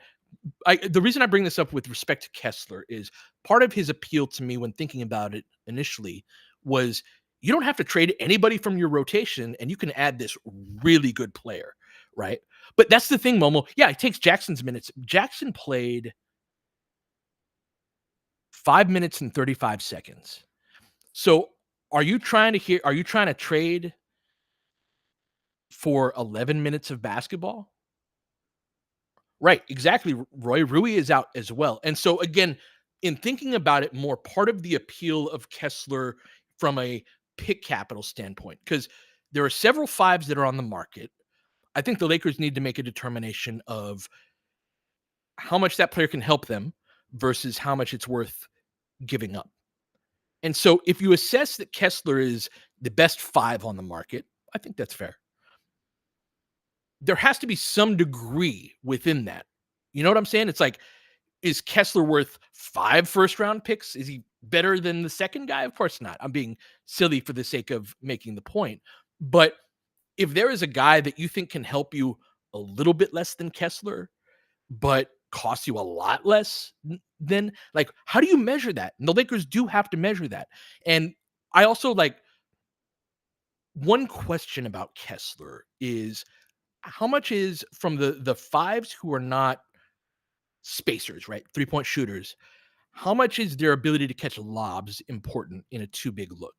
the reason I bring this up with respect to Kessler is part of his appeal to me when thinking about it initially was, you don't have to trade anybody from your rotation and you can add this really good player, right? But that's the thing, Momo. Yeah, it takes Jackson's minutes. Jackson played 5 minutes and 35 seconds. So are you trying to trade for 11 minutes of basketball? Right, exactly. Roy Rui is out as well. And so again, in thinking about it more, part of the appeal of Kessler from a pick capital standpoint, because there are several fives that are on the market. I think the Lakers need to make a determination of how much that player can help them versus how much it's worth giving up. And so if you assess that Kessler is the best five on the market, I think that's fair. There has to be some degree within that. You know what I'm saying? It's like, is Kessler worth 5 first round picks? Is he better than the second guy? Of course not. I'm being silly for the sake of making the point. But if there is a guy that you think can help you a little bit less than Kessler, but costs you a lot less than like how do you measure that? And the Lakers do have to measure that. And I also like one question about Kessler is how much is from the fives who are not spacers, right? 3-point shooters. How much is their ability to catch lobs important in a too big look?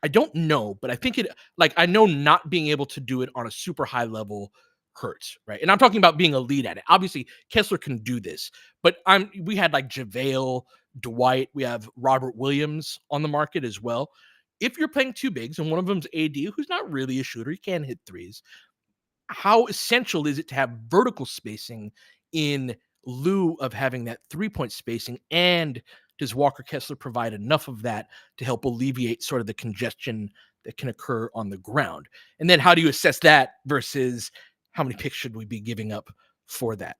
I don't know, but I think it like I know not being able to do it on a super high level hurts, right? And I'm talking about being elite at it. Obviously, Kessler can do this, but we had like JaVale, Dwight, we have Robert Williams on the market as well. If you're playing two bigs and one of them's AD, who's not really a shooter, he can hit threes, how essential is it to have vertical spacing in lieu of having that 3-point spacing? And does Walker Kessler provide enough of that to help alleviate sort of the congestion that can occur on the ground? And then how do you assess that versus how many picks should we be giving up for that?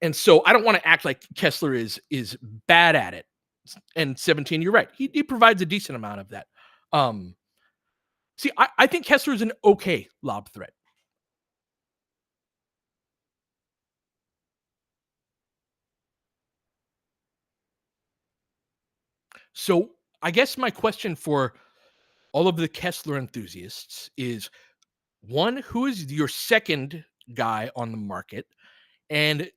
And so I don't want to act like Kessler is bad at it. And 17, you're right. He provides a decent amount of that. Um, I think Kessler is an okay lob threat. So I guess my question for all of the Kessler enthusiasts is one, who is your second guy on the market? And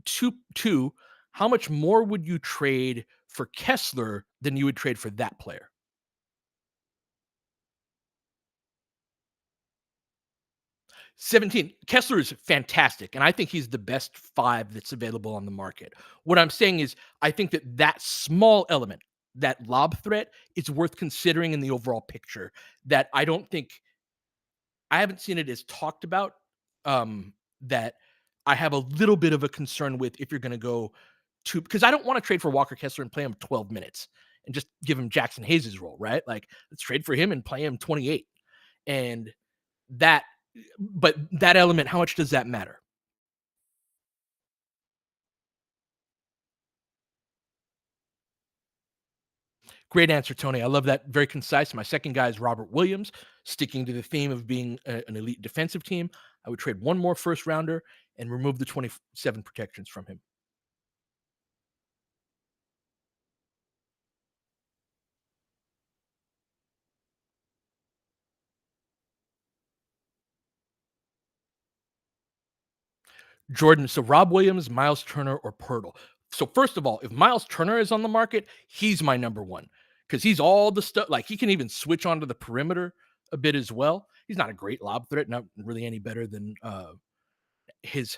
two, how much more would you trade for Kessler than you would trade for that player? 17. Kessler is fantastic, and I think he's the best five that's available on the market. What I'm saying is, I think that that small element, that lob threat, is worth considering in the overall picture. That I don't think I haven't seen it as talked about. That I have a little bit of a concern with if you're going to go to because I don't want to trade for Walker Kessler and play him 12 minutes and just give him Jackson Hayes' role, right? Like let's trade for him and play him 28. And that, but that element, how much does that matter? Great answer, Tony. I love that. Very concise. My second guy is Robert Williams, sticking to the theme of being an elite defensive team. I would trade one more first rounder and remove the 27 protections from him. Jordan, so Rob Williams, Miles Turner, or Pirtle. So first of all, if Miles Turner is on the market, he's my number one because he's all the stuff. Like he can even switch onto the perimeter a bit as well. He's not a great lob threat, not really any better than his.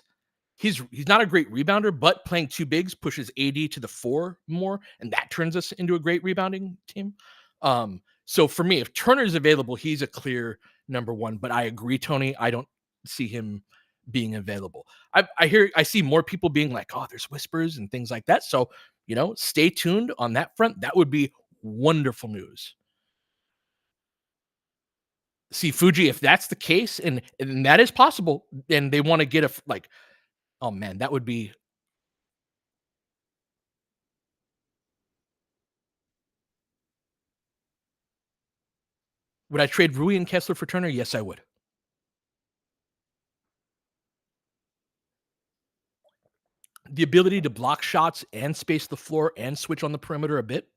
He's not a great rebounder, but playing two bigs pushes AD to the four more, and that turns us into a great rebounding team. So for me, if Turner's available, he's a clear number one. But I agree, Tony. I don't see him being available. I see more people being like, oh, there's whispers and things like that. So, stay tuned on that front. That would be wonderful news. See, Fuji, if that's the case, and that is possible, and they want to get like, oh man, that would be. Would I trade Rui and Kessler for Turner? Yes, I would. The ability to block shots and space the floor and switch on the perimeter a bit.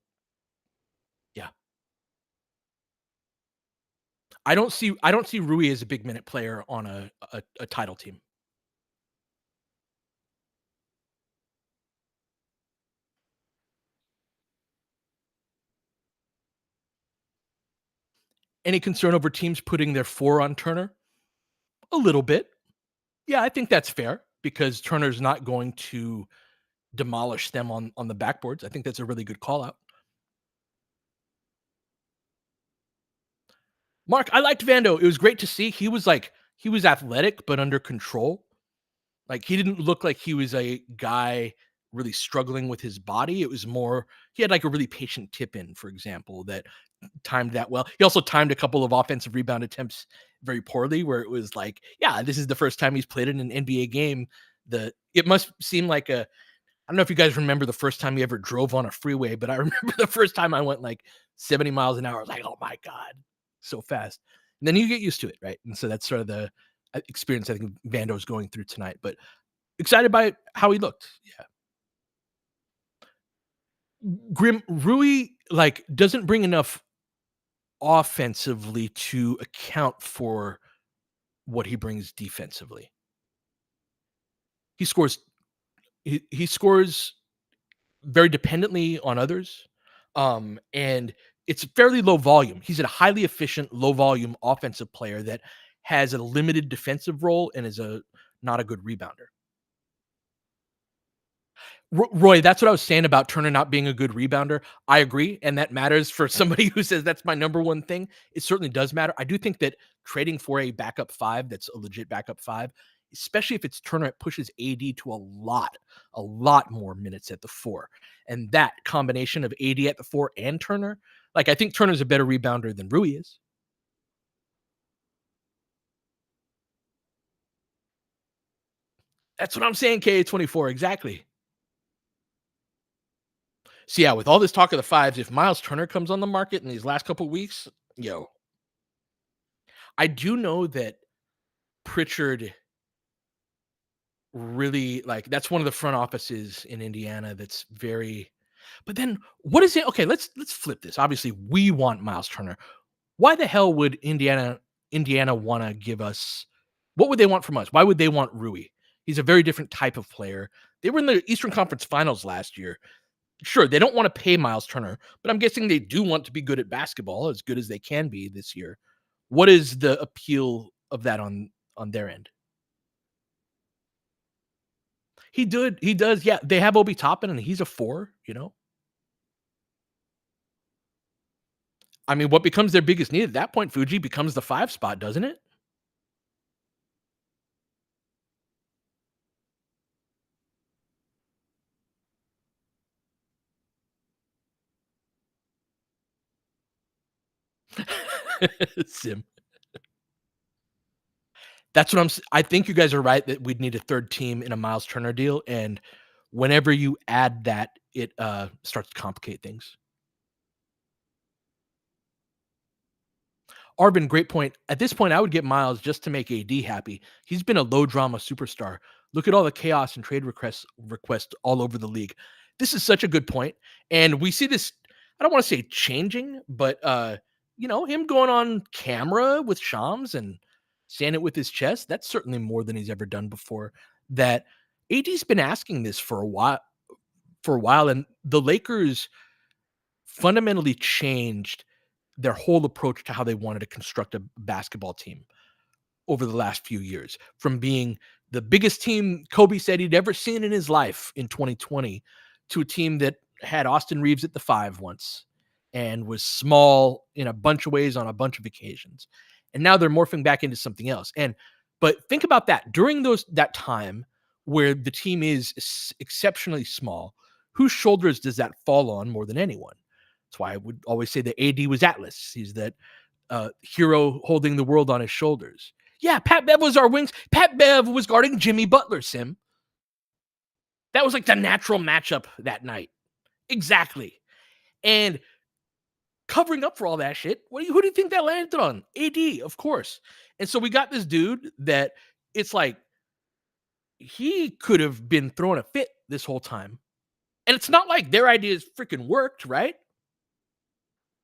Yeah. I don't see Rui as a big minute player on a title team. Any concern over teams putting their four on Turner? A little bit. Yeah, I think that's fair because Turner's not going to demolish them on the backboards. I think that's a really good call out. Mark, I liked Vando. It was great to see. He was athletic but under control. Like he didn't look like he was a guy really struggling with his body. It was more he had like a really patient tip in, for example, that timed that well. He also timed a couple of offensive rebound attempts very poorly, where it was like, yeah, this is the first time he's played in an NBA game. It must seem like I don't know if you guys remember the first time you ever drove on a freeway, but I remember the first time I went like 70 miles an hour. I was like, oh my God, so fast. And then you get used to it, right? And so that's sort of experience I think Vando's going through tonight, but excited by how he looked. Yeah. Grim Rui, like, doesn't bring enough offensively to account for what he brings defensively. He scores he scores very dependently on others, and it's fairly low volume. He's a highly efficient, low volume offensive player that has a limited defensive role and is a not a good rebounder. Roy, that's what I was saying about Turner not being a good rebounder. I agree, and that matters for somebody who says that's my number one thing. It certainly does matter. I do think that trading for a backup five that's a legit backup five, especially if it's Turner, it pushes AD to a lot more minutes at the four. And that combination of AD at the four and Turner, like I think Turner's a better rebounder than Rui is. That's what I'm saying, KA24, exactly. So yeah, with all this talk of the fives, if Miles Turner comes on the market in these last couple weeks, yo, I do know that Pritchard really like that's one of the front offices in Indiana that's very but then what is it? Okay, let's flip this. Obviously, we want Miles Turner. Why the hell would Indiana want to give us what would they want from us? Why would they want Rui? He's a very different type of player. They were in the Eastern Conference Finals last year. Sure, they don't want to pay Miles Turner, but I'm guessing they do want to be good at basketball, as good as they can be this year. What is the appeal of that on their end? He does, yeah, they have Obi Toppin and he's a 4, you know? I mean, what becomes their biggest need at that point, Fuji, becomes the 5 spot, doesn't it? Sim. That's what I think you guys are right that we'd need a 3rd team in a Miles Turner deal, and whenever you add that, it, starts to complicate things. Arvin, great point. At this point, I would get Miles just to make AD happy. He's been a low drama superstar. Look at all the chaos and trade requests all over the league. This is such a good point, and we see this. I don't want to say changing, but him going on camera with Shams and saying it with his chest. That's certainly more than he's ever done before. That AD's been asking this for a while, and the Lakers fundamentally changed their whole approach to how they wanted to construct a basketball team over the last few years from being the biggest team Kobe said he'd ever seen in his life in 2020 to a team that had Austin Reaves at the 5 once and was small in a bunch of ways on a bunch of occasions. And now they're morphing back into something else. But think about that during that time where the team is exceptionally small, whose shoulders does that fall on more than anyone? That's why I would always say that AD was Atlas. He's that hero holding the world on his shoulders. Yeah, Pat Bev was our wings. Pat Bev was guarding Jimmy Butler, Sim. That was like the natural matchup that night. Exactly. And covering up for all that shit, who do you think that landed on? AD, of course. And so we got this dude that it's like he could have been throwing a fit this whole time. And it's not like their ideas freaking worked, right?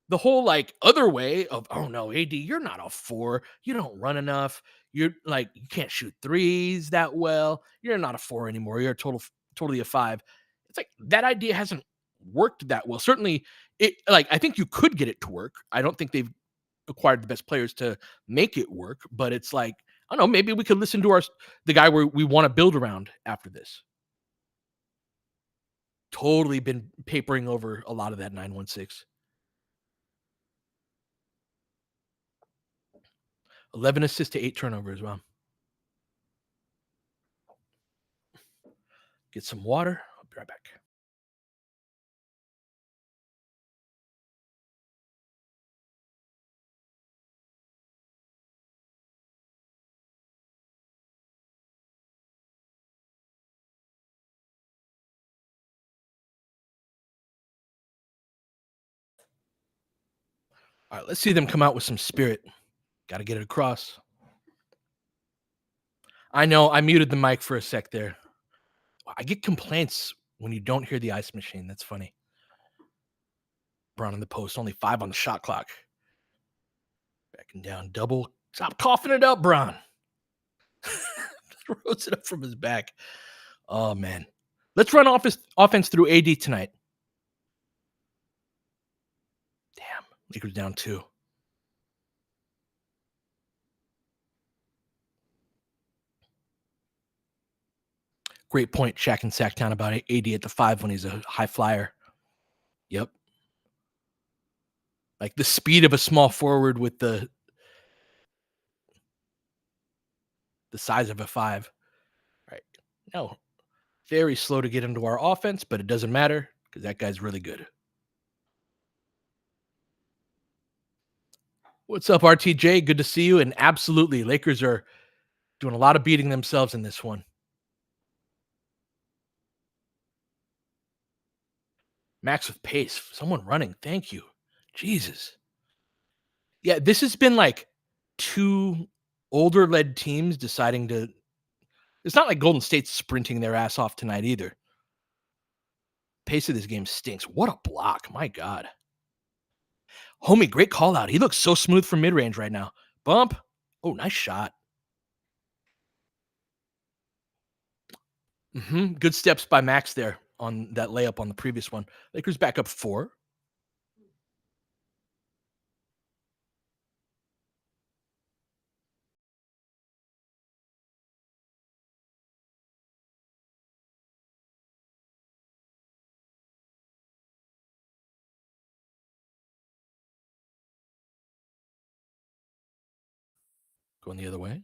The whole like other way of oh no AD you're not a 4, you don't run enough, you're like you can't shoot threes that well, you're not a 4 anymore, you're totally a 5. It's like that idea hasn't worked that well. Certainly it like I think you could get it to work. I don't think they've acquired the best players to make it work, but it's like I don't know, maybe we could listen to the guy where we want to build around after this. Totally been papering over a lot of that 916. 11 assists to 8 turnovers. Wow. Get some water. I'll be right back. All right, let's see them come out with some spirit. Got to get it across. I know, I muted the mic for a sec there. I get complaints when you don't hear the ice machine. That's funny. Brown in the post, only 5 on the shot clock. Backing down, double. Stop coughing it up, Brown. Throws it up from his back. Oh, man. Let's run offense through AD tonight. Damn. Lakers down 2. Great point, Shaq and Sacktown about AD at the 5 when he's a high flyer. Yep. Like the speed of a small forward with the size of a 5. Right. No. Very slow to get into our offense, but it doesn't matter because that guy's really good. What's up, RTJ? Good to see you. And absolutely, Lakers are doing a lot of beating themselves in this one. Max with pace. Someone running. Thank you. Jesus. Yeah, this has been like 2 older led teams deciding to. It's not like Golden State's sprinting their ass off tonight either. Pace of this game stinks. What a block. My God. Homie, great call out. He looks so smooth from mid range right now. Bump. Oh, nice shot. Good steps by Max there on that layup on the previous one. Lakers back up 4. Going the other way.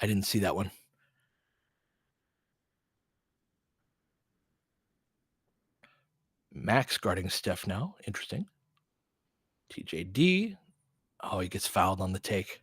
I didn't see that one. Max guarding Steph now. Interesting. TJD. Oh, he gets fouled on the take.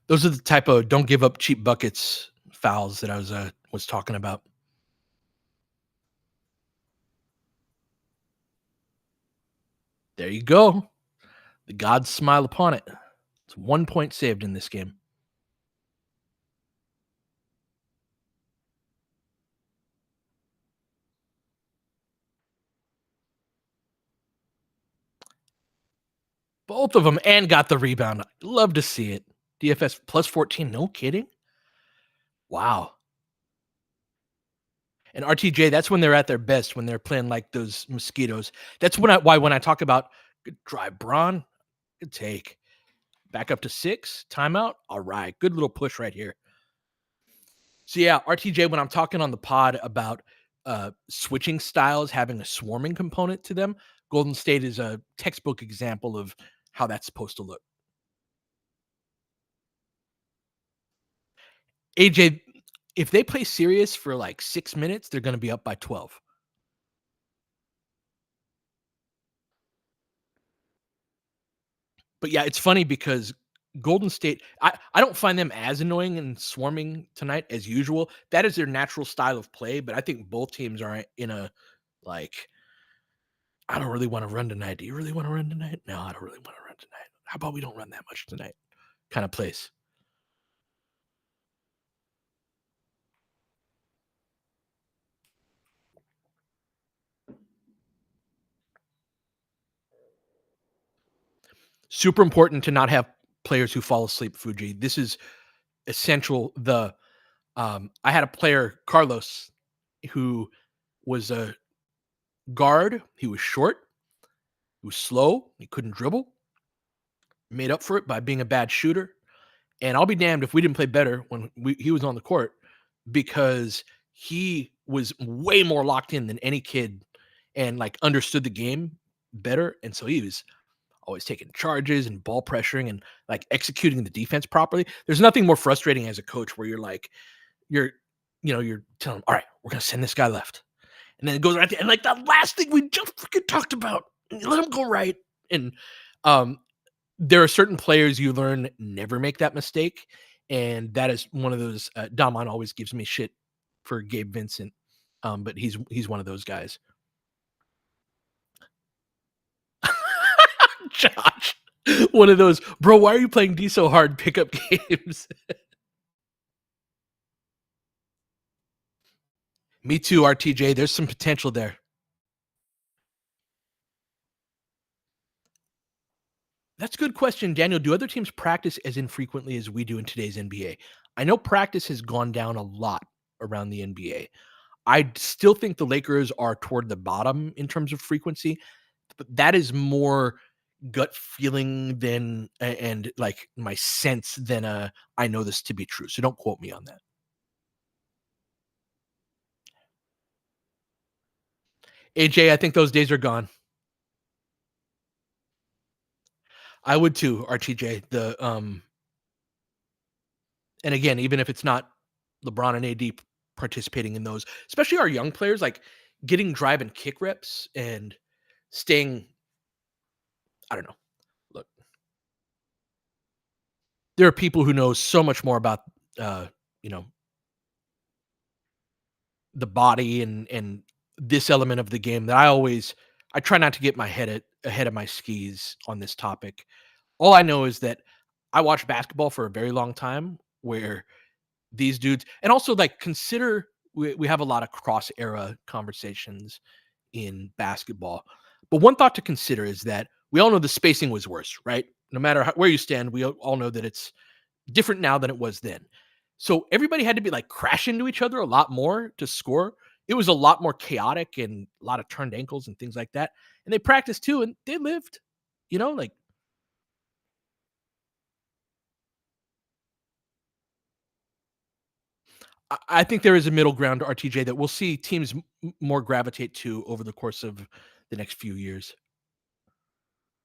Those are the type of don't give up cheap buckets fouls that I was talking about. There you go. The gods smile upon it. It's 1 point saved in this game. Both of them and got the rebound. Love to see it. DFS plus 14. No kidding. Wow. And RTJ, that's when they're at their best, when they're playing like those mosquitoes. That's when I talk about good drive, Braun. Good take. Back up to 6. Timeout. All right. Good little push right here. So yeah, RTJ, when I'm talking on the pod about switching styles having a swarming component to them, Golden State is a textbook example of how that's supposed to look. AJ, if they play serious for like 6 minutes, they're going to be up by 12. But yeah, it's funny because Golden State, I don't find them as annoying and swarming tonight as usual. That is their natural style of play, but I think both teams are in a like, I don't really want to run tonight. Do you really want to run tonight? No, I don't really want to run tonight. How about we don't run that much tonight? Kind of place. Super important to not have players who fall asleep, Fuji. This is essential. I had a player, Carlos, who was a guard. He was short. He was slow. He couldn't dribble. Made up for it by being a bad shooter. And I'll be damned if we didn't play better when he was on the court, because he was way more locked in than any kid and like understood the game better. And so he was always taking charges and ball pressuring and like executing the defense properly. There's nothing more frustrating as a coach where you're like, you're you're telling them, all right, we're gonna send this guy left. And then it goes right there. And like the last thing we just freaking talked about, and you let him go right. And um there are certain players you learn never make that mistake. And that is one of those. Damon always gives me shit for Gabe Vincent. But he's one of those guys. Josh. One of those, bro, why are you playing D so hard pickup games? Me too, RTJ. There's some potential there. That's a good question, Daniel. Do other teams practice as infrequently as we do in today's NBA? I know practice has gone down a lot around the NBA. I still think the Lakers are toward the bottom in terms of frequency, but that is more gut feeling than and like my sense than I know this to be true. So don't quote me on that. AJ, I think those days are gone. I would too, RTJ. And again, even if it's not LeBron and AD participating in those, especially our young players, like getting drive and kick reps and staying, I don't know. Look, there are people who know so much more about, uh, you know, the body and this element of the game that I try not to get my head ahead of my skis on this topic. All I know is that I watched basketball for a very long time where these dudes, and also like consider we have a lot of cross era conversations in basketball. But one thought to consider is that we all know the spacing was worse, right? No matter where you stand, we all know that it's different now than it was then. So everybody had to be like crash into each other a lot more to score. It was a lot more chaotic and a lot of turned ankles and things like that. And they practiced too, and they lived. Like I think there is a middle ground to RTJ that we'll see teams more gravitate to over the course of the next few years.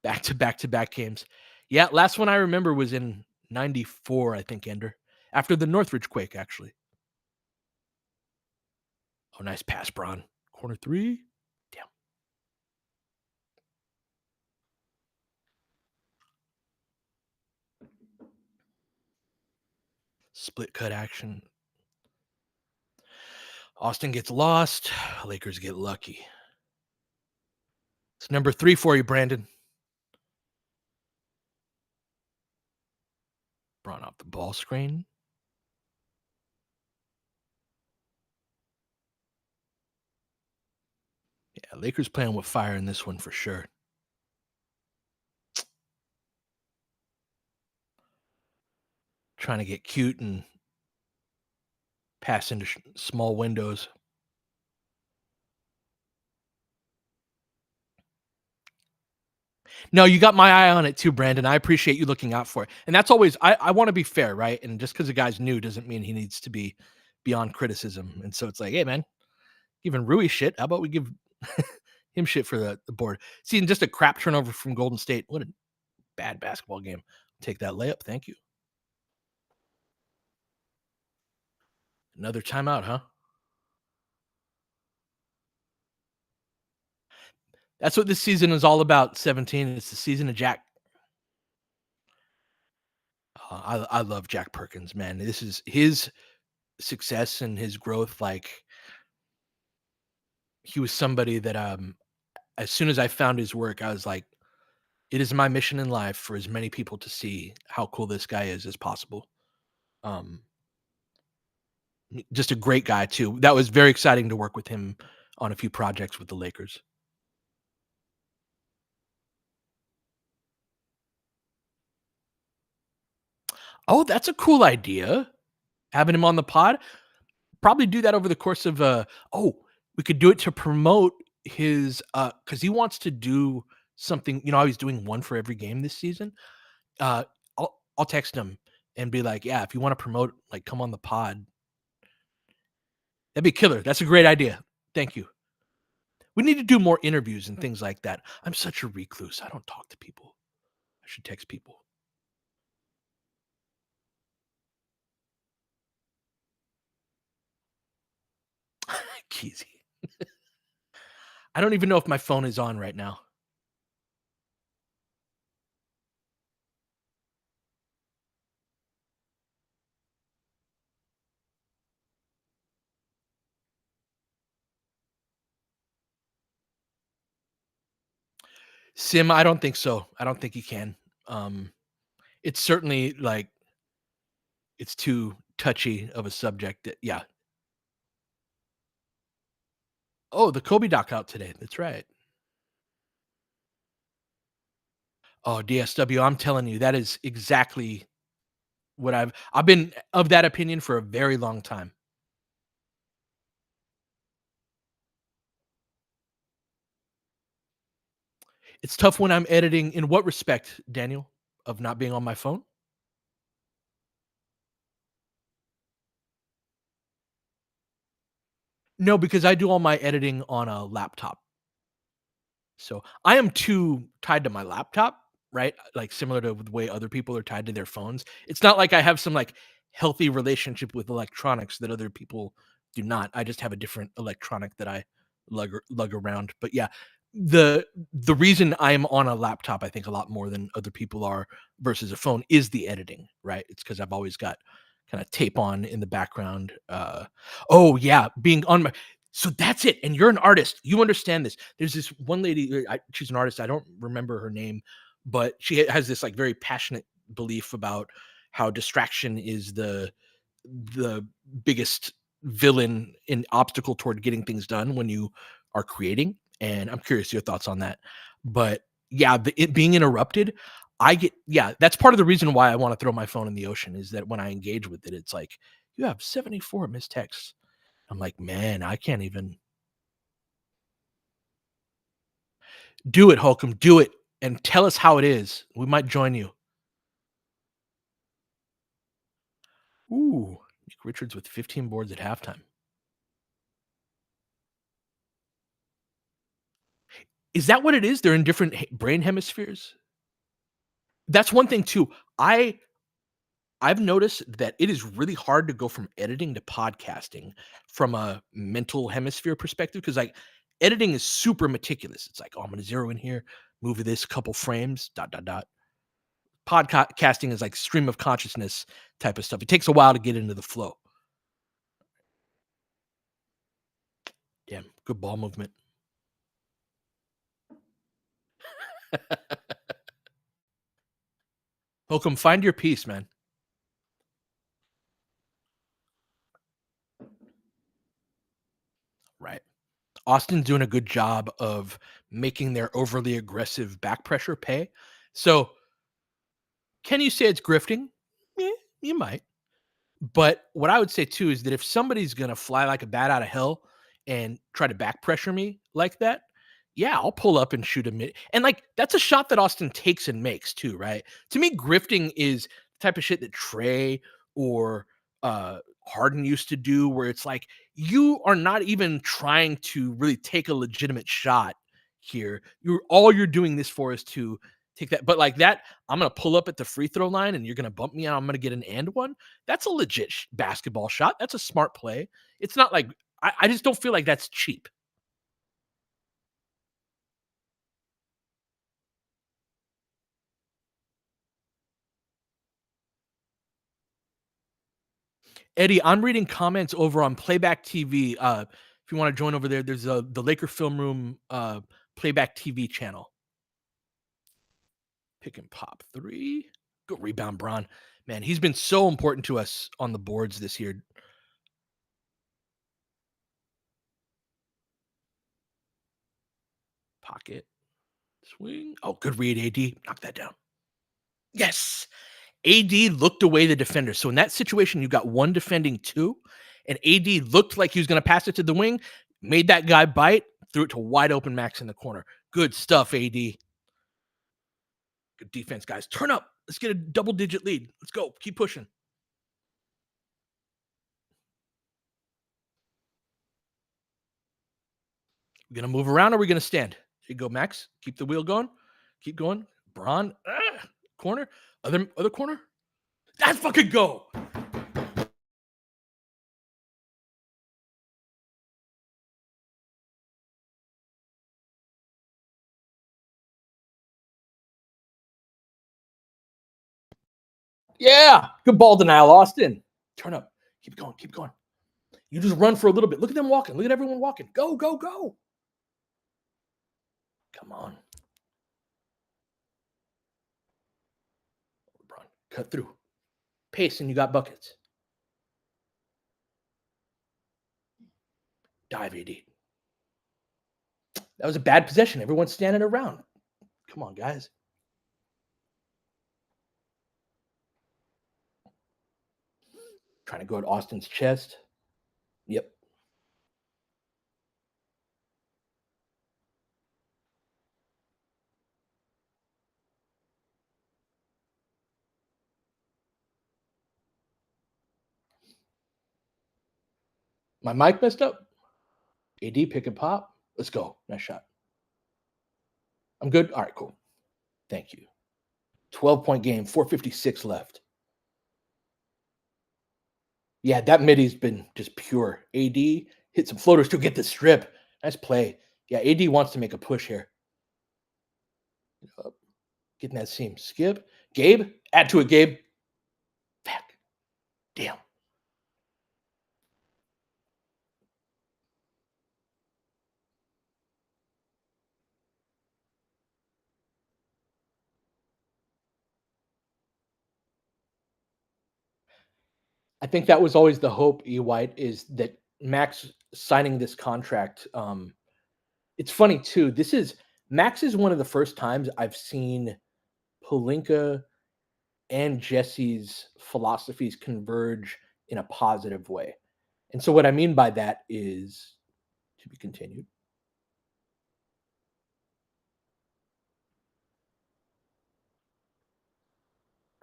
Back to back games. Yeah, last one I remember was in '94, I think, Ender. After the Northridge quake, actually. Oh, nice pass, Braun. Corner three. Damn. Split cut action. Austin gets lost. Lakers get lucky. It's number 3 for you, Brandon. Braun off the ball screen. Yeah, Lakers playing with fire in this one for sure. Trying to get cute and pass into small windows. No, you got my eye on it too, Brandon. I appreciate you looking out for it. And that's always I want to be fair, right? And just because a guy's new doesn't mean he needs to be beyond criticism. And so it's like, hey man, giving Rui shit. How about we give him shit for the board? Seeing just a crap turnover from Golden State. What a bad basketball game. Take that layup. Thank you. Another timeout, huh? That's what this season is all about. 17. It's the season of Jack. I love Jack Perkins, man. This is his success and his growth. Like he was somebody that as soon as I found his work, I was like, it is my mission in life for as many people to see how cool this guy is as possible. Um, just a great guy too. That was very exciting to work with him on a few projects with the Lakers. Oh, that's a cool idea. Having him on the pod. Probably do that over the course of oh, we could do it to promote his because he wants to do something. How he's doing one for every game this season. I'll text him and be like, yeah, if you want to promote, like, come on the pod. That'd be killer. That's a great idea. Thank you. We need to do more interviews and things like that. I'm such a recluse. I don't talk to people. I should text people. Keezy. I don't even know if my phone is on right now. Sim, I don't think so. I don't think he can. Um, it's certainly like it's too touchy of a subject. Yeah. Oh, the Kobe doc out today. That's right. Oh, DSW. I'm telling you, that is exactly what I've been of that opinion for a very long time. It's tough when I'm editing. In what respect, Daniel? Of not being on my phone? No, because I do all my editing on a laptop. So I am too tied to my laptop, right? Like similar to the way other people are tied to their phones. It's not like I have some like healthy relationship with electronics that other people do not. I just have a different electronic that I lug around. But yeah, the reason I'm on a laptop, I think a lot more than other people are versus a phone is the editing, right? It's because I've always got kind of tape on in the background. Oh yeah, being on my so that's it. And you're an artist. You understand this. There's this one lady, she's an artist. I don't remember her name, but she has this like very passionate belief about how distraction is the biggest villain and obstacle toward getting things done when you are creating. And I'm curious your thoughts on that. But yeah, it being interrupted, yeah, that's part of the reason why I want to throw my phone in the ocean is that when I engage with it, it's like, you have 74 missed texts. I'm like, man, I can't even do it, Holcomb. Do it and tell us how it is. We might join you. Ooh, Nick Richards with 15 boards at halftime. Is that what it is? They're in different brain hemispheres. That's one thing too. I've noticed that it is really hard to go from editing to podcasting from a mental hemisphere perspective because like editing is super meticulous. It's like, oh, I'm going to zero in here, move this couple frames, dot dot dot. Podcasting is like stream of consciousness type of stuff. It takes a while to get into the flow. Damn, good ball movement. Holcomb, find your piece, man. Right. Austin's doing a good job of making their overly aggressive back pressure pay. So, can you say it's grifting? Yeah, you might. But what I would say too is that if somebody's gonna fly like a bat out of hell and try to back pressure me like that, yeah, I'll pull up and shoot a mid. And like that's a shot that Austin takes and makes too, right? To me, grifting is the type of shit that Trey or Harden used to do, where it's like you are not even trying to really take a legitimate shot here. You're doing this for is to take that, but like that, I'm gonna pull up at the free throw line and you're gonna bump me and I'm gonna get an and one. That's a legit basketball shot. That's a smart play. It's not like I just don't feel like that's cheap. Eddie, I'm reading comments over on Playback TV. If you want to join over there, there's the Laker Film Room Playback TV channel. Pick and pop three. Go rebound, Braun. Man, he's been so important to us on the boards this year. Pocket swing. Oh, good read, AD. Knock that down. Yes. AD looked away the defender. So in that situation, you got one defending two, and AD looked like he was going to pass it to the wing, made that guy bite, threw it to wide open Max in the corner. Good stuff, AD. Good defense, guys. Turn up. Let's get a double digit lead. Let's go. Keep pushing. We're going to move around or we're going to stand? Here you go, Max. Keep the wheel going. Keep going. Braun. Corner. Other corner. That's fucking go. Yeah. Good ball denial, Austin. Turn up. Keep going. Keep going. You just run for a little bit. Look at them walking. Look at everyone walking. Go, go, go. Come on. LeBron, cut through. Pace, and you got buckets. Dive, AD. That was a bad possession. Everyone's standing around. Come on, guys. Trying to go at Austin's chest. Yep. My mic messed up. AD, pick and pop. Let's go. Nice shot. I'm good. All right, cool. Thank you. 12-point game, 4:56 left. Yeah, that middy's been just pure. AD hit some floaters to get the strip. Nice play. Yeah, AD wants to make a push here. Getting that seam. Skip. Gabe, add to it, Gabe. Back. Damn. I think that was always the hope, E. White, is that Max signing this contract. It's funny too. Max is one of the first times I've seen Pelinka and Jesse's philosophies converge in a positive way. And so what I mean by that is to be continued.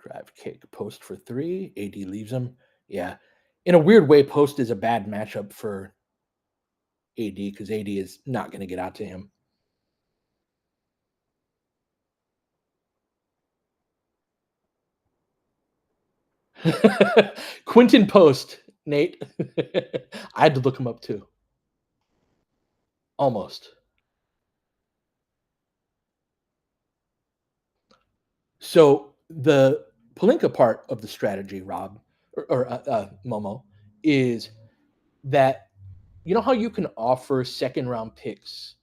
Drive kick, post for three. AD leaves him. Yeah. In a weird way, post is a bad matchup for AD because AD is not going to get out to him. Quentin Post, Nate. I had to look him up too. Almost. So the Pelinka part of the strategy, Rob, or Momo, is that you know how you can offer second round picks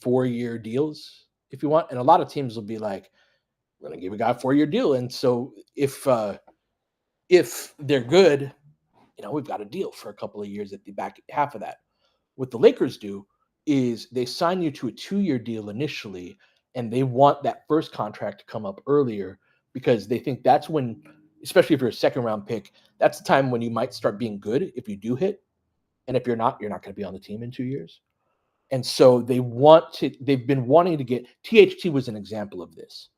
4-year deals if you want, and a lot of teams will be like, "We're going to give a guy a 4-year deal," and so if they're good, we've got a deal for a couple of years at the back half of that. What the Lakers do is they sign you to a 2-year deal initially, and they want that first contract to come up earlier because they think that's when, especially if you're a second round pick, that's the time when you might start being good if you do hit. And if you're not going to be on the team in 2 years. And so they've been wanting to get THT was an example of this,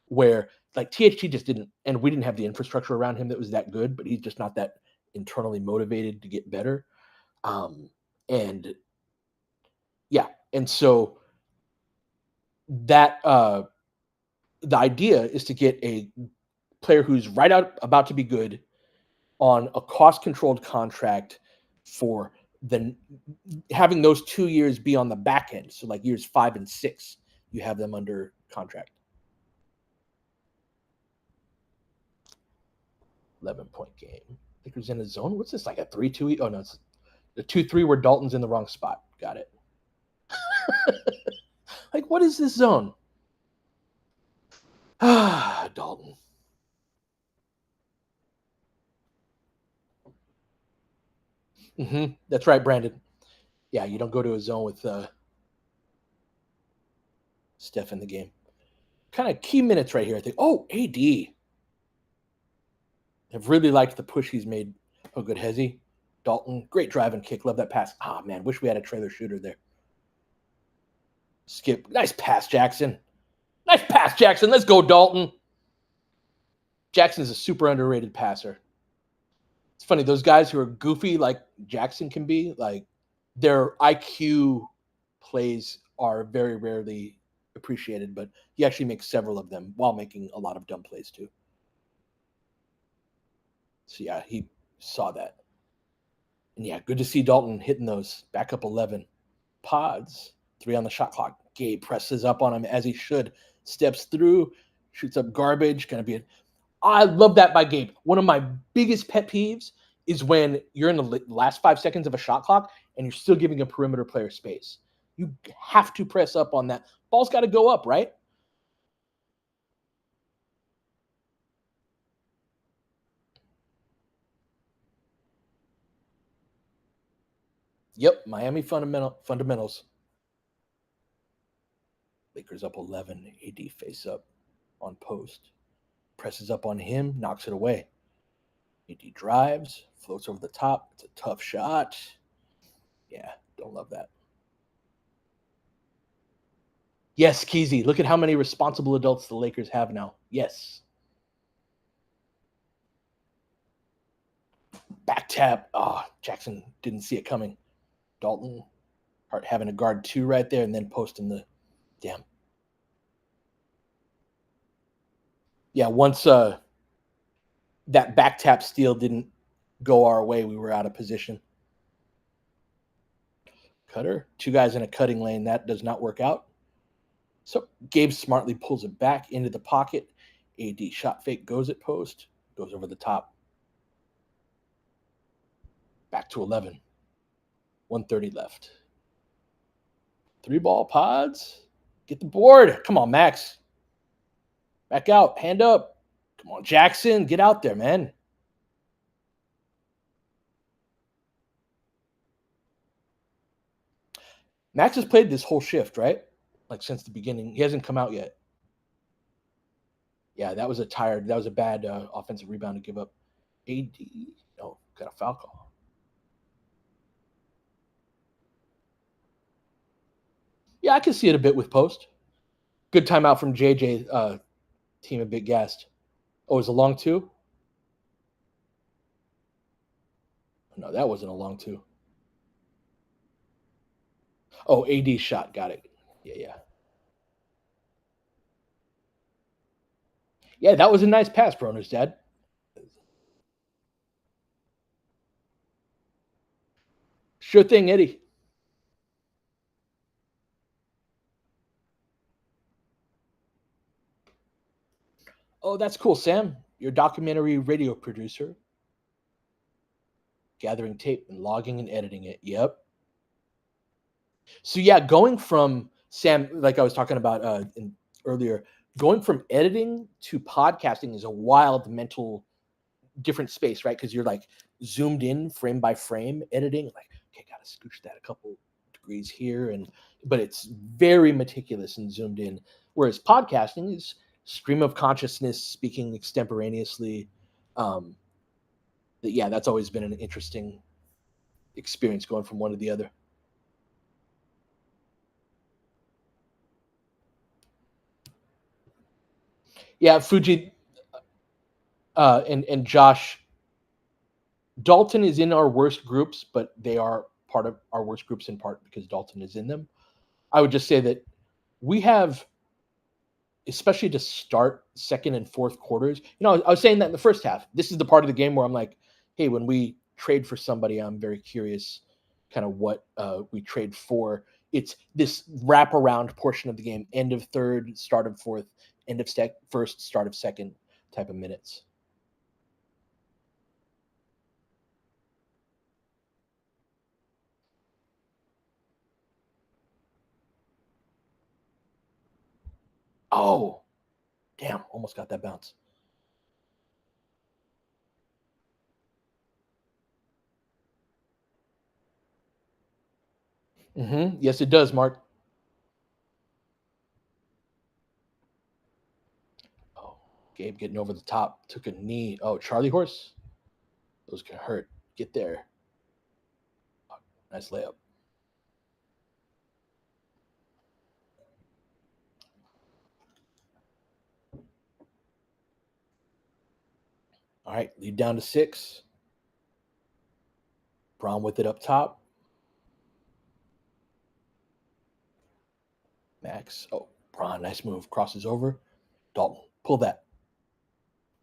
where like THT just didn't, and we didn't have the infrastructure around him that was that good, but he's just not that internally motivated to get better. And yeah, and so that the idea is to get a player who's right out about to be good on a cost controlled contract for having those 2 years be on the back end. So like years 5 and 6, you have them under contract. 11-point game. Lakers in the zone. What's this, like a 3-2? Oh no, it's the 2-3 where Dalton's in the wrong spot. Got it. Like, what is this zone? Ah, Dalton. That's right, Brandon. Yeah, you don't go to a zone with Steph in the game. Kind of key minutes right here, I think. Oh, AD. I've really liked the push he's made. Oh, good, Hezzy. Dalton, great drive and kick. Love that pass. Ah, man, wish we had a trailer shooter there. Skip. Nice pass, Jackson. Nice pass, Jackson. Let's go, Dalton. Jackson is a super underrated passer. It's funny, those guys who are goofy like Jackson can be, like their IQ plays are very rarely appreciated, but he actually makes several of them while making a lot of dumb plays too. So yeah, he saw that. And yeah, good to see Dalton hitting those. Back up 11. Pods. 3 on the shot clock. Gabe presses up on him as he should. Steps through. Shoots up garbage. Going to be I love that by Gabe. One of my biggest pet peeves is when you're in the last 5 seconds of a shot clock and you're still giving a perimeter player space. You have to press up on that. Ball's got to go up, right? Yep, Miami fundamentals. Lakers up 11. AD face up on post. Presses up on him, knocks it away. AD drives, floats over the top. It's a tough shot. Yeah, don't love that. Yes, Keezy. Look at how many responsible adults the Lakers have now. Yes. Back tap. Oh, Jackson didn't see it coming. Dalton Hart having a guard 2 right there and then posting the damn. Yeah, once that back tap steal didn't go our way, we were out of position. Cutter. 2 guys in a cutting lane. That does not work out. So Gabe smartly pulls it back into the pocket. AD shot fake goes at post. Goes over the top. Back to 11. 130 left. 3 ball pods. Get the board. Come on, Max. Back out. Hand up. Come on, Jackson. Get out there, man. Max has played this whole shift, right? Like since the beginning. He hasn't come out yet. Yeah, that was a bad offensive rebound to give up. AD. Oh, got a foul call. Yeah, I can see it a bit with post. Good timeout from JJ, team a bit gassed. Oh, it was a long 2? No, that wasn't a long 2. Oh, AD shot. Got it. Yeah. Yeah, that was a nice pass, Broner's dad. Sure thing, Eddie. Oh, that's cool, Sam. You're a documentary radio producer, gathering tape and logging and editing it. Yep. So yeah, going from Sam, like I was talking about earlier, going from editing to podcasting is a wild mental different space, right? Because you're like zoomed in frame by frame editing, like, okay, gotta scooch that a couple degrees here, but it's very meticulous and zoomed in. Whereas podcasting is stream of consciousness, speaking extemporaneously. Um, yeah, that's always been an interesting experience going from one to the other. Yeah, Fuji and Josh Dalton is in our worst groups, but they are part of our worst groups in part because Dalton is in them. I would just say that we have, especially to start second and fourth quarters. I was saying that in the first half. This is the part of the game where I'm like, hey, when we trade for somebody, I'm very curious kind of what we trade for. It's this wraparound portion of the game, end of third, start of fourth, end of first, start of second type of minutes. Oh, damn, almost got that bounce. Mm-hmm. Yes, it does, Mark. Oh, Gabe getting over the top, took a knee. Oh, Charlie horse. Those can hurt. Get there. Oh, nice layup. All right, lead down to 6. Brown with it up top. Max. Oh, Braun, nice move. Crosses over. Dalton, pull that.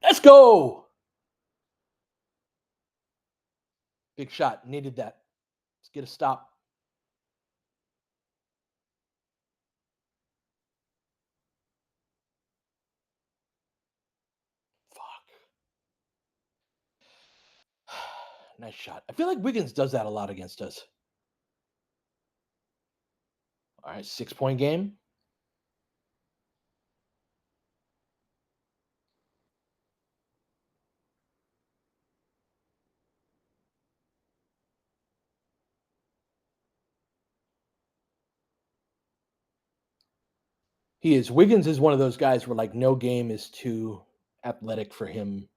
Let's go. Big shot. Needed that. Let's get a stop. Fuck. Nice shot. I feel like Wiggins does that a lot against us. All right, 6-point game. He is. Wiggins is one of those guys where like no game is too athletic for him.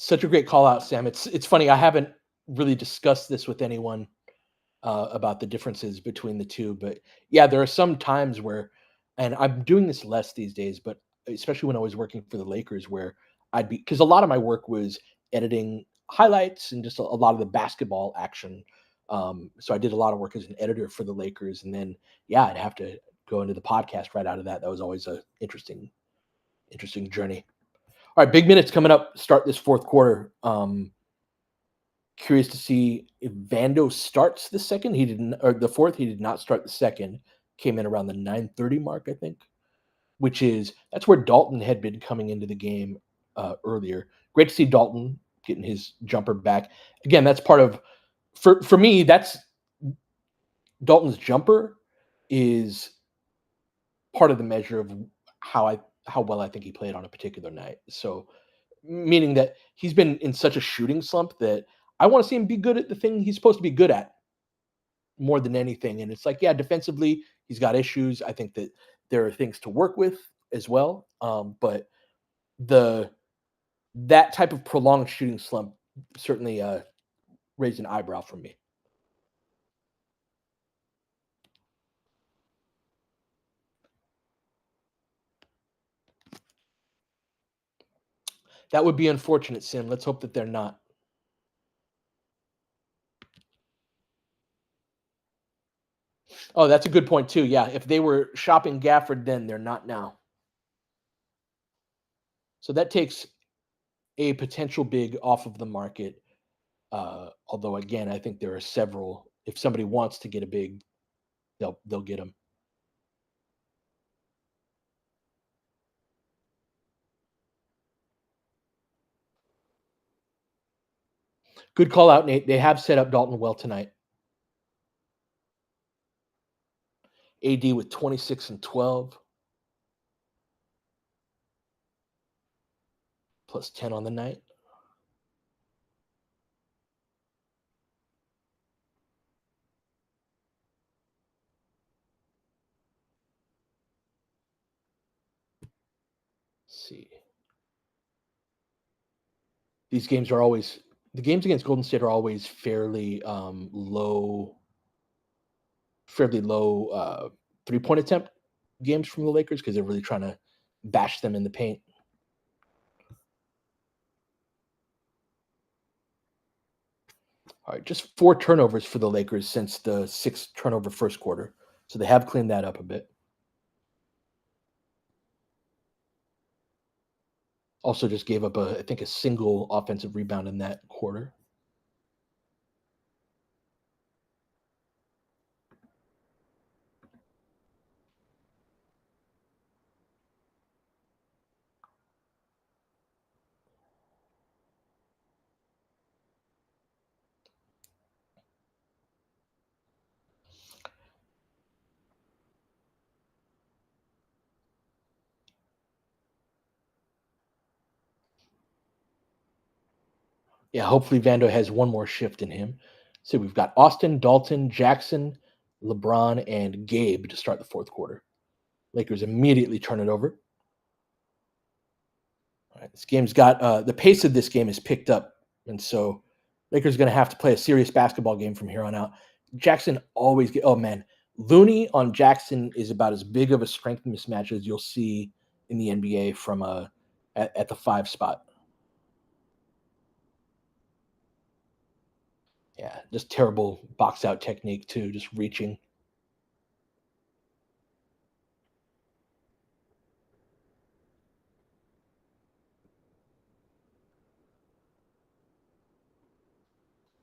Such a great call out, Sam. It's funny. I haven't really discussed this with anyone about the differences between the two, but yeah, there are some times where, and I'm doing this less these days, but especially when I was working for the Lakers, where I'd be because a lot of my work was editing highlights and just a lot of the basketball action. So I did a lot of work as an editor for the Lakers, and then yeah, I'd have to go into the podcast right out of that. That was always a interesting journey. All right, big minutes coming up. Start this fourth quarter. Curious to see if Vando starts the second. He didn't, or the fourth. He did not start the second. Came in around the 9:30 mark, I think, which is that's where Dalton had been coming into the game earlier. Great to see Dalton getting his jumper back. Again, that's part of for me. That's Dalton's jumper is part of the measure of how well I think he played on a particular night. So, meaning that he's been in such a shooting slump that I want to see him be good at the thing he's supposed to be good at more than anything. And it's like, yeah, defensively, he's got issues. I think that there are things to work with as well. But the that type of prolonged shooting slump certainly raised an eyebrow from me. That would be unfortunate, Sim. Let's hope that they're not. Oh, that's a good point too. Yeah, if they were shopping Gafford, then they're not now. So that takes a potential big off of the market. Although again, I think there are several. If somebody wants to get a big, they'll get them. Good call out, Nate. They have set up Dalton well tonight. AD with 26 and 12, plus 10 on the night. Let's see. These games are always the games against Golden State are always fairly low 3-point attempt games from the Lakers because they're really trying to bash them in the paint. All right, just 4 turnovers for the Lakers since the 6 turnover first quarter. So they have cleaned that up a bit. Also just gave up I think a single offensive rebound in that quarter. Yeah, hopefully Vando has one more shift in him. So we've got Austin, Dalton, Jackson, LeBron, and Gabe to start the fourth quarter. Lakers immediately turn it over. All right, this game's got the pace of this game is picked up, and so Lakers going to have to play a serious basketball game from here on out. Jackson always get. Oh man, Looney on Jackson is about as big of a strength mismatch as you'll see in the NBA from at the 5 spot. Yeah, just terrible box out technique too, just reaching.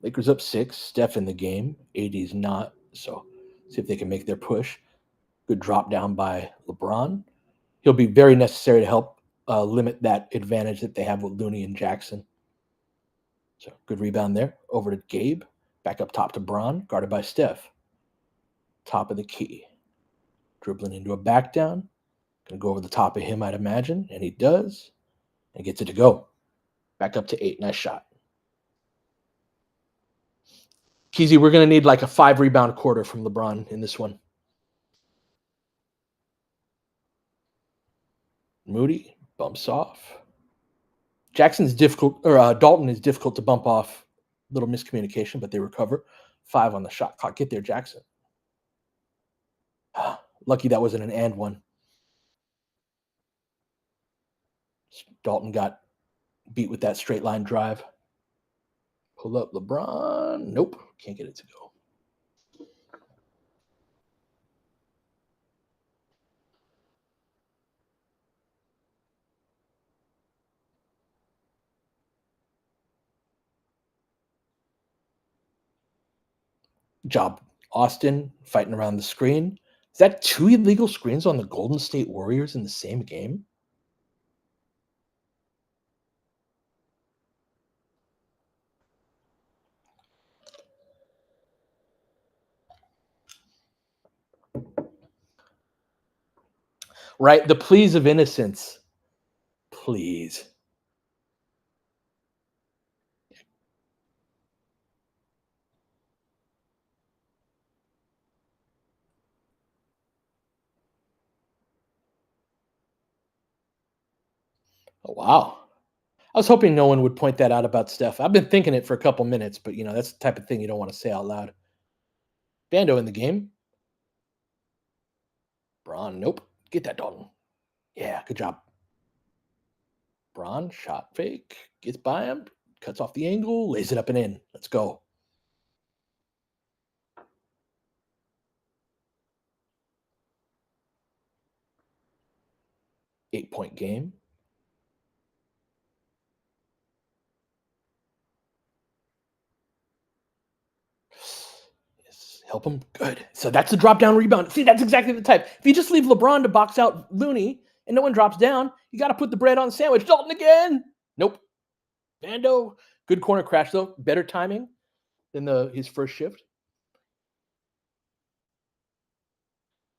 Lakers up 6. Steph in the game. AD's not. So See if they can make their push. Good drop down by LeBron. He'll be very necessary to help limit that advantage that they have with Looney and Jackson. So good rebound there. Over to Gabe. Back up top to Bron, guarded by Steph. Top of the key. Dribbling into a back down. Gonna go over the top of him, I'd imagine. And he does. And gets it to go. Back up to 8. Nice shot. Keezy, we're gonna need like a 5 rebound quarter from LeBron in this one. Moody bumps off. Jackson's difficult, or Dalton is difficult to bump off. Little miscommunication, but they recover. 5 on the shot clock. Get there, Jackson. Lucky that wasn't an and one. Dalton got beat with that straight line drive. Pull up LeBron. Nope, can't get it to go. Job Austin fighting around the screen. Is that 2 illegal screens on the Golden State Warriors in the same game? Right? The pleas of innocence. Please. Oh, wow. I was hoping no one would point that out about Steph. I've been thinking it for a couple minutes, but that's the type of thing you don't want to say out loud. Vando in the game. Bron, nope. Get that, Dalton. Yeah, good job. Bron, shot fake, gets by him, cuts off the angle, lays it up and in. Let's go. Eight-point game. Yes, help him. Good. So that's the drop down rebound. See, that's exactly the type. If you just leave LeBron to box out Looney and no one drops down, you got to put the bread on the sandwich. Dalton again. Nope. Vando, good corner crash though. Better timing than his first shift.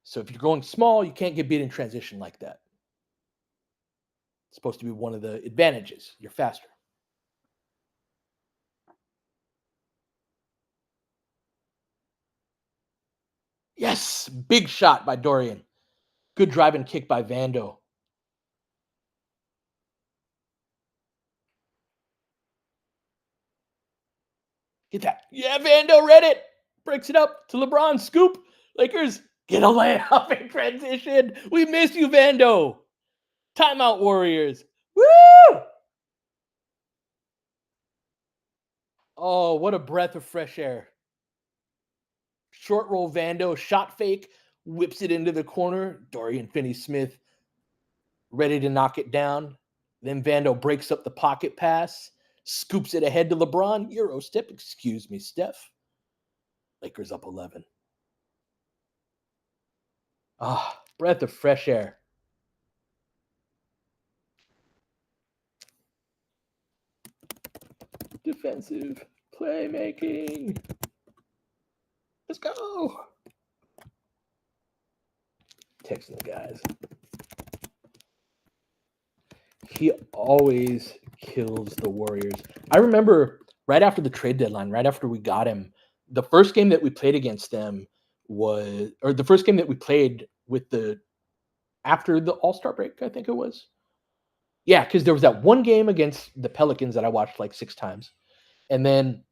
So if you're going small, you can't get beat in transition like that. It's supposed to be one of the advantages. You're faster. Yes, big shot by Dorian. Good drive and kick by Vando. Get that. Yeah, Vando read it. Breaks it up to LeBron. Scoop. Lakers get a layup in transition. We miss you, Vando. Timeout, Warriors. Woo! Oh, what a breath of fresh air. Short roll Vando, shot fake, whips it into the corner. Dorian Finney-Smith ready to knock it down. Then Vando breaks up the pocket pass, scoops it ahead to LeBron. Euro step, excuse me, Steph. Lakers up 11. Ah, breath of fresh air. Defensive playmaking. Let's go. Texting the guys. He always kills the Warriors. I remember right after the trade deadline, right after we got him, the first game that we played against them the first game that we played with after the All-Star break, I think it was. Yeah, because there was that one game against the Pelicans that I watched like 6 times. And then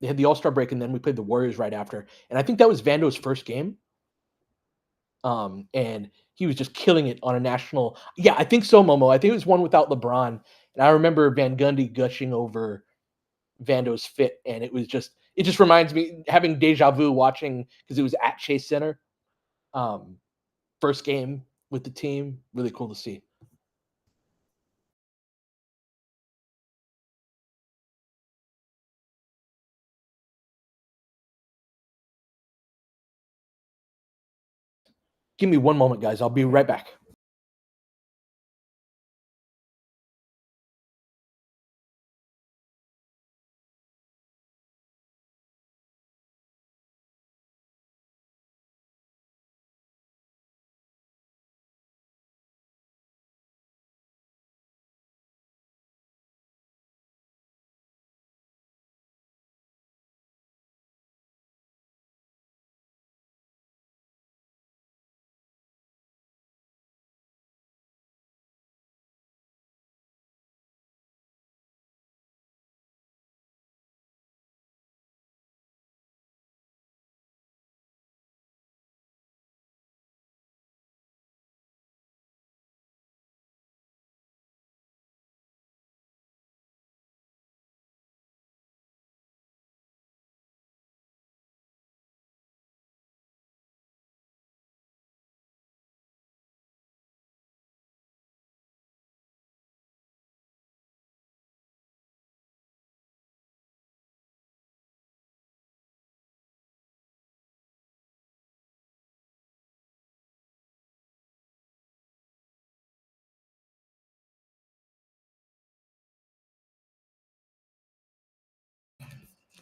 they had the All-Star break, and then we played the Warriors right after. And I think that was Vando's first game. And he was just killing it on a national. Yeah, I think so, Momo. I think it was one without LeBron. And I remember Van Gundy gushing over Vando's fit, and it just reminds me having deja vu watching because it was at Chase Center. First game with the team, really cool to see. Give me one moment, guys. I'll be right back.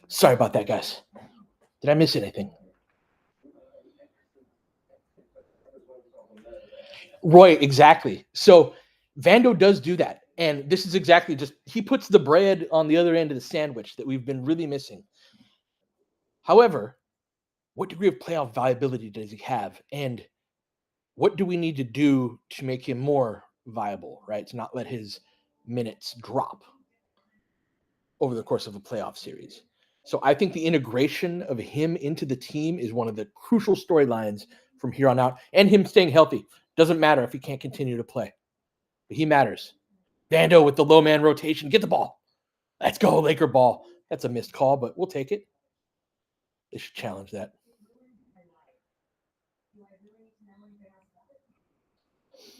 Sorry about that, guys. Did I miss anything? Roy, exactly. So Vando does do that. And this is exactly just he puts the bread on the other end of the sandwich that we've been really missing. However, what degree of playoff viability does he have? And what do we need to do to make him more viable, right? To not let his minutes drop over the course of a playoff series. So I think the integration of him into the team is one of the crucial storylines from here on out. And him staying healthy. Doesn't matter if he can't continue to play. But he matters. Vando with the low man rotation. Get the ball. Let's go, Laker ball. That's a missed call, but we'll take it. They should challenge that.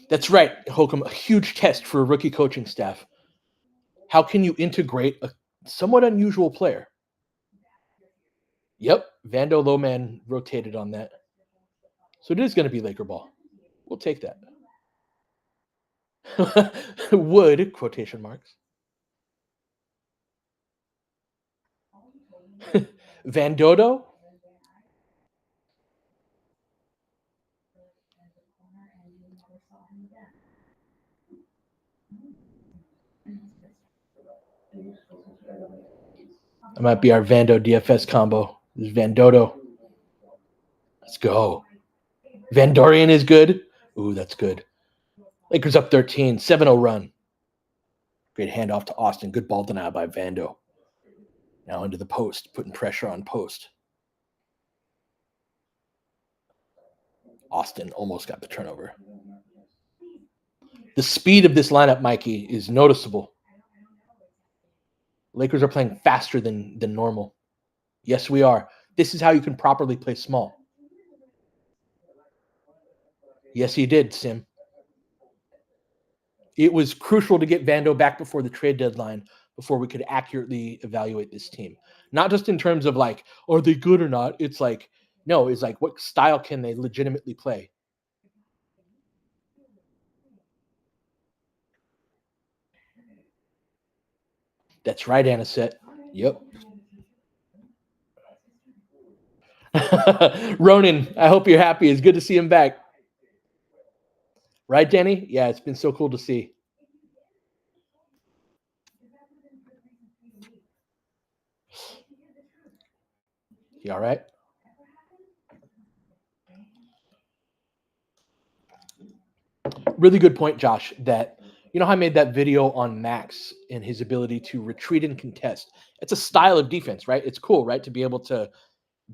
That's right, Holcomb. A huge test for a rookie coaching staff. How can you integrate a somewhat unusual player? Yep, Vando Lowman rotated on that. So it is going to be Laker ball. We'll take that. Would, quotation marks. Van Dodo? That might be our Vando DFS combo. This is Van Dodo. Let's go. Van Dorian is good. Ooh, that's good. Lakers up 13, 7-0 run. Great handoff to Austin. Good ball denial by Vando. Now into the post, putting pressure on post. Austin almost got the turnover. The speed of this lineup, Mikey, is noticeable. Lakers are playing faster than normal. Yes, we are. This is how you can properly play small. Yes, he did, Sim. It was crucial to get Vando back before the trade deadline, before we could accurately evaluate this team. Not just in terms of like, are they good or not? It's like, no, it's like, what style can they legitimately play? That's right, Anisette. Yep. Ronan, I hope you're happy. It's good to see him back. Right, Danny? Yeah, it's been so cool to see. You all right? Really good point, Josh, that you know how I made that video on Max and his ability to retreat and contest. It's a style of defense, right? It's cool, right? To be able to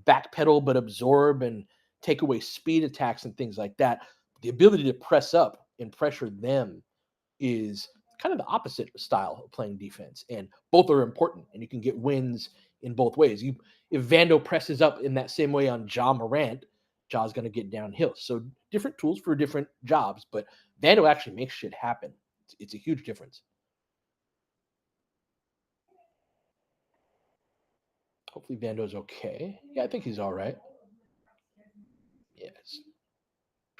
backpedal but absorb and take away speed attacks and things like that. The ability to press up and pressure them is kind of the opposite style of playing defense, and both are important. And you can get wins in both ways. You, if Vando presses up in that same way on Ja Morant, Ja's going to get downhill. So different tools for different jobs, but Vando actually makes shit happen. It's a huge difference. Hopefully Vando's okay. Yeah, I think he's all right. Yes.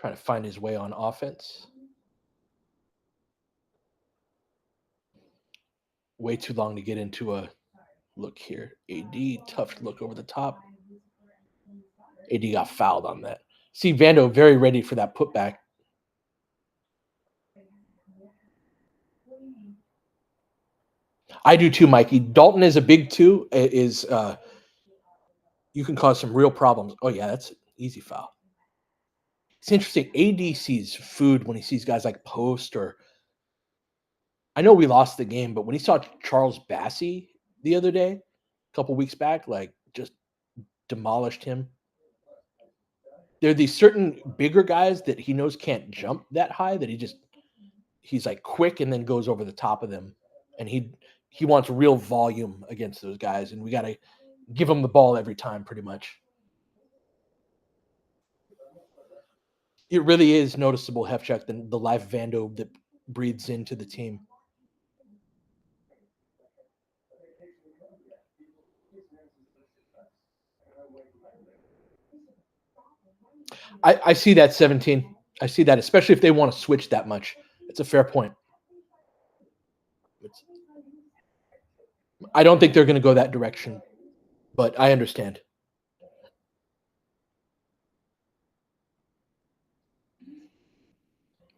Trying to find his way on offense. Way too long to get into a look here. AD, tough look over the top. AD got fouled on that. See Vando very ready for that putback. I do too, Mikey. Dalton is a big two. You can cause some real problems. Oh yeah, that's an easy foul. It's interesting. AD sees food when he sees guys like Post or I know we lost the game, but when he saw Charles Bassey the other day, a couple weeks back, like just demolished him. There are these certain bigger guys that he knows can't jump that high that he's like quick and then goes over the top of them. And he wants real volume against those guys, and we got to give him the ball every time, pretty much. It really is noticeable, Hefcheck, the life Vando that breathes into the team. I see that 17. I see that, especially if they want to switch that much. It's a fair point. I don't think they're going to go that direction, but I understand.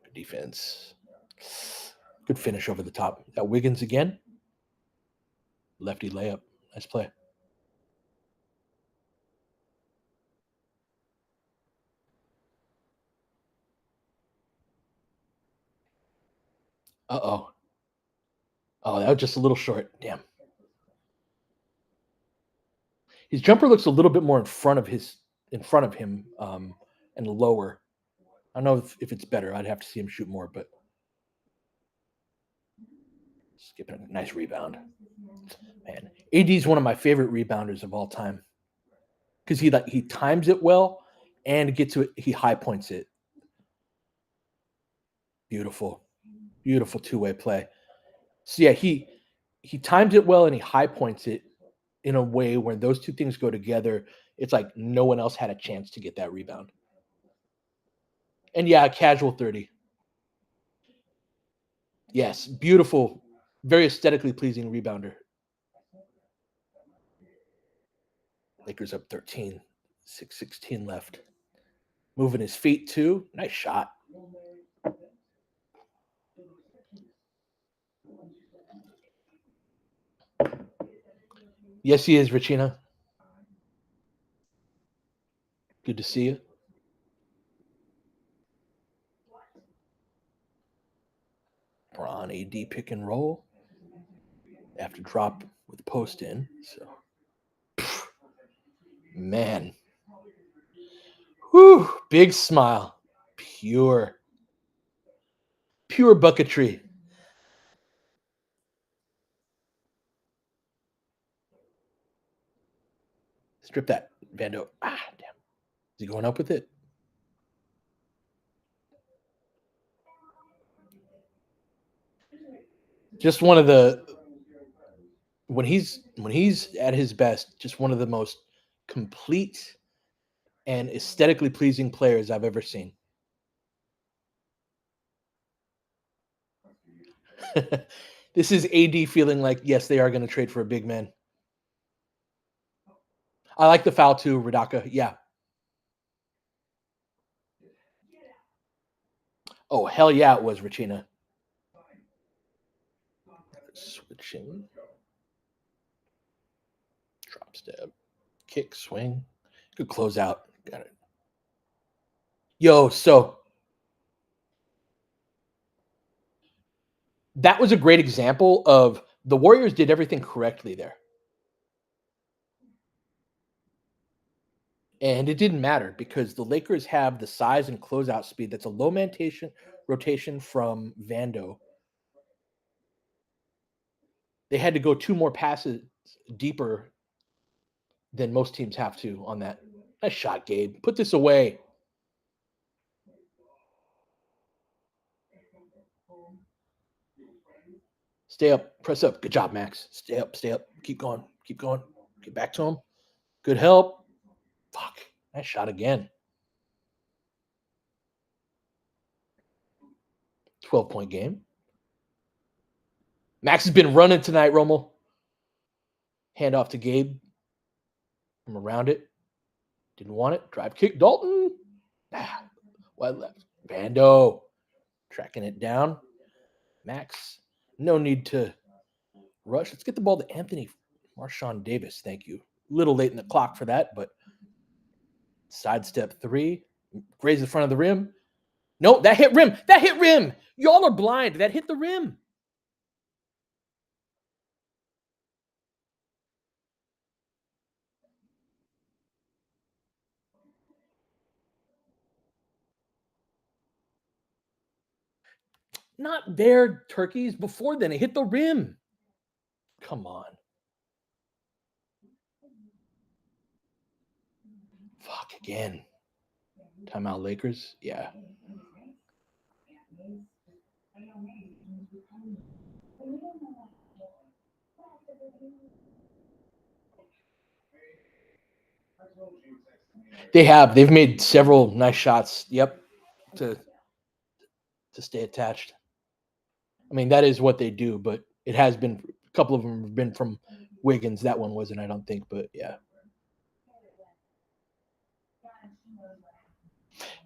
Good defense. Good finish over the top. That Wiggins again. Lefty layup. Nice play. Uh-oh. Oh, that was just a little short. Damn. His jumper looks a little bit more in front of him, and lower. I don't know if it's better. I'd have to see him shoot more, but skipping a nice rebound. Man, AD's one of my favorite rebounders of all time because he times it well and gets to it. He high points it. Beautiful, beautiful two-way play. So yeah, he times it well and he high points it in a way where those two things go together. It's like no one else had a chance to get that rebound. And yeah, casual 30. Yes, beautiful, very aesthetically pleasing rebounder. Lakers up 13, 6:16 left. Moving his feet too. Nice shot. Yes, he is, Regina. Good to see you. Braun AD pick and roll. After drop with post in. So, man. Whew, big smile. Pure bucketry. Strip that, Vando. Ah, damn. Is he going up with it? Just one of the when he's at his best, just one of the most complete and aesthetically pleasing players I've ever seen. This is AD feeling like, yes, they are going to trade for a big man. I like the foul too, Radaka. Yeah. Oh, hell yeah, it was Regina. Switching. Drop step. Kick, swing. Good closeout. Got it. Yo, so that was a great example of the Warriors did everything correctly there. And it didn't matter because the Lakers have the size and closeout speed. That's a low rotation from Vando. They had to go two more passes deeper than most teams have to on that. Nice shot, Gabe. Put this away. Stay up. Press up. Good job, Max. Stay up. Stay up. Keep going. Keep going. Get back to him. Good help. Fuck. Nice shot again. 12-point game. Max has been running tonight, Rommel. Hand off to Gabe. From around it. Didn't want it. Drive kick. Dalton. Wide left. Vando. Tracking it down. Max. No need to rush. Let's get the ball to Anthony Marshawn Davis. Thank you. A little late in the clock for that, but sidestep 3. Raise the front of the rim. No, that hit rim. That hit rim. Y'all are blind. That hit the rim. Not there, turkeys. Before then, it hit the rim. Come on. Fuck again. Timeout Lakers. Yeah. They have. They've made several nice shots. Yep. To stay attached. I mean, that is what they do, but it has been a couple of them have been from Wiggins. That one wasn't, I don't think, but yeah.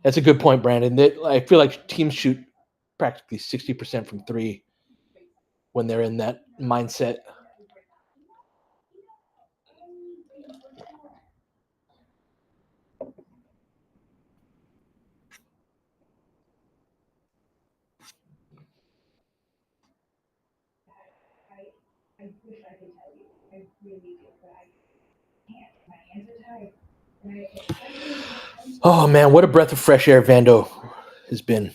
That's a good point, Brandon. I feel like teams shoot practically 60% from 3 when they're in that mindset. Oh man, what a breath of fresh air Vando has been.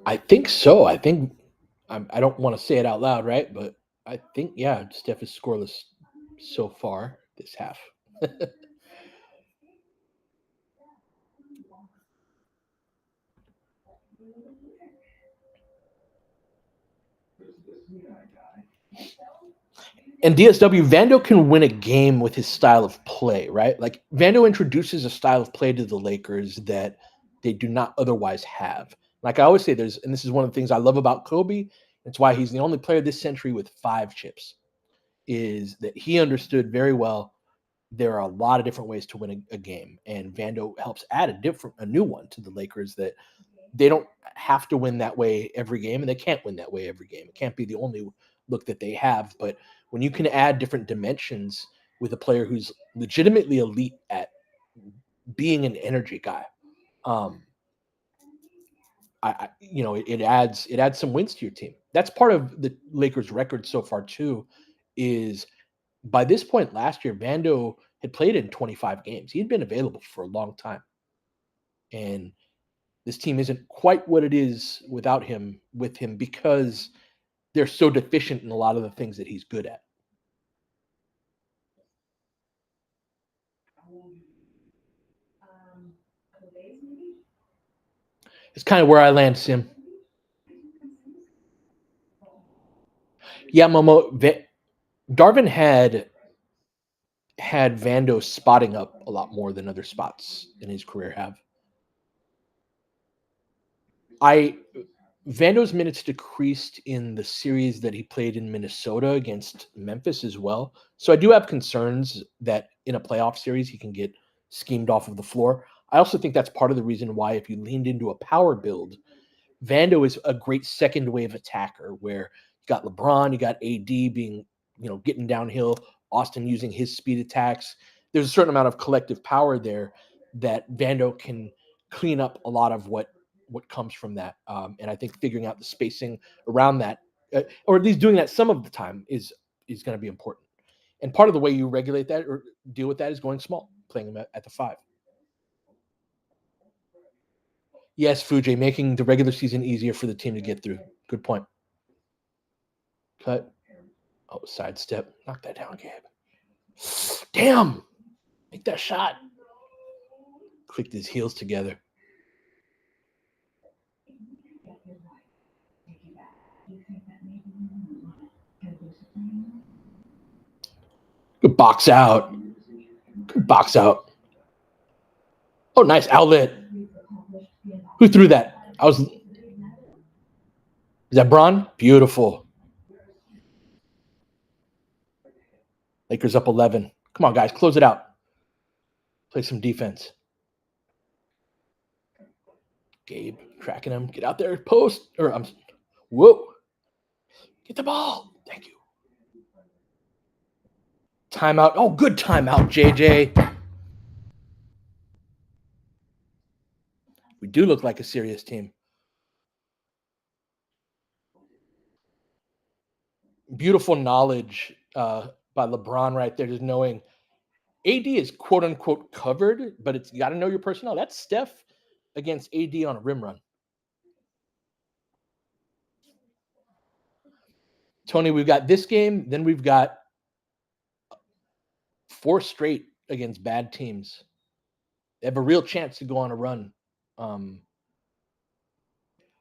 I think so. I think I don't want to say it out loud, right? But I think Steph is scoreless so far this half. And DSW, Vando can win a game with his style of play, right? Like Vando introduces a style of play to the Lakers that they do not otherwise have. Like I always say, and this is one of the things I love about Kobe. It's why he's the only player this century with 5 chips, is that he understood very well there are a lot of different ways to win a game. And Vando helps add a new one to the Lakers, that they don't have to win that way every game, and they can't win that way every game. It can't be the only look that they have. But when you can add different dimensions with a player who's legitimately elite at being an energy guy, it adds some wins to your team. That's part of the Lakers' record so far too. Is by this point last year, Vando had played in 25 games. He had been available for a long time, and this team isn't quite what it is with him, because they're so deficient in a lot of the things that he's good at. It's kind of where I land, Sim. Yeah, Momo. Darvin had Vando spotting up a lot more than other spots in his career have. Vando's minutes decreased in the series that he played in Minnesota against Memphis as well. So I do have concerns that in a playoff series he can get schemed off of the floor. I also think that's part of the reason why, if you leaned into a power build, Vando is a great second wave attacker, where you got LeBron, you got AD being, getting downhill, Austin using his speed attacks. There's a certain amount of collective power there that Vando can clean up a lot of what comes from that. And I think figuring out the spacing around that, or at least doing that some of the time, is going to be important. And part of the way you regulate that or deal with that is going small, playing him at the 5. Yes, Fuji, making the regular season easier for the team to get through. Good point. Cut. Oh, sidestep. Knock that down, Gabe. Damn. Make that shot. Clicked his heels together. Good box out. Good box out. Oh, nice outlet. Who threw that? Is that Braun? Beautiful. Lakers up 11. Come on, guys, close it out. Play some defense. Gabe tracking him. Get out there. Post. Whoa. Get the ball. Thank you. Timeout. Oh, good timeout, JJ. We do look like a serious team. Beautiful knowledge by LeBron right there, just knowing AD is quote unquote covered, but you got to know your personnel. That's Steph against AD on a rim run. Tony, we've got this game, then we've got 4 straight against bad teams. They have a real chance to go on a run. Sean,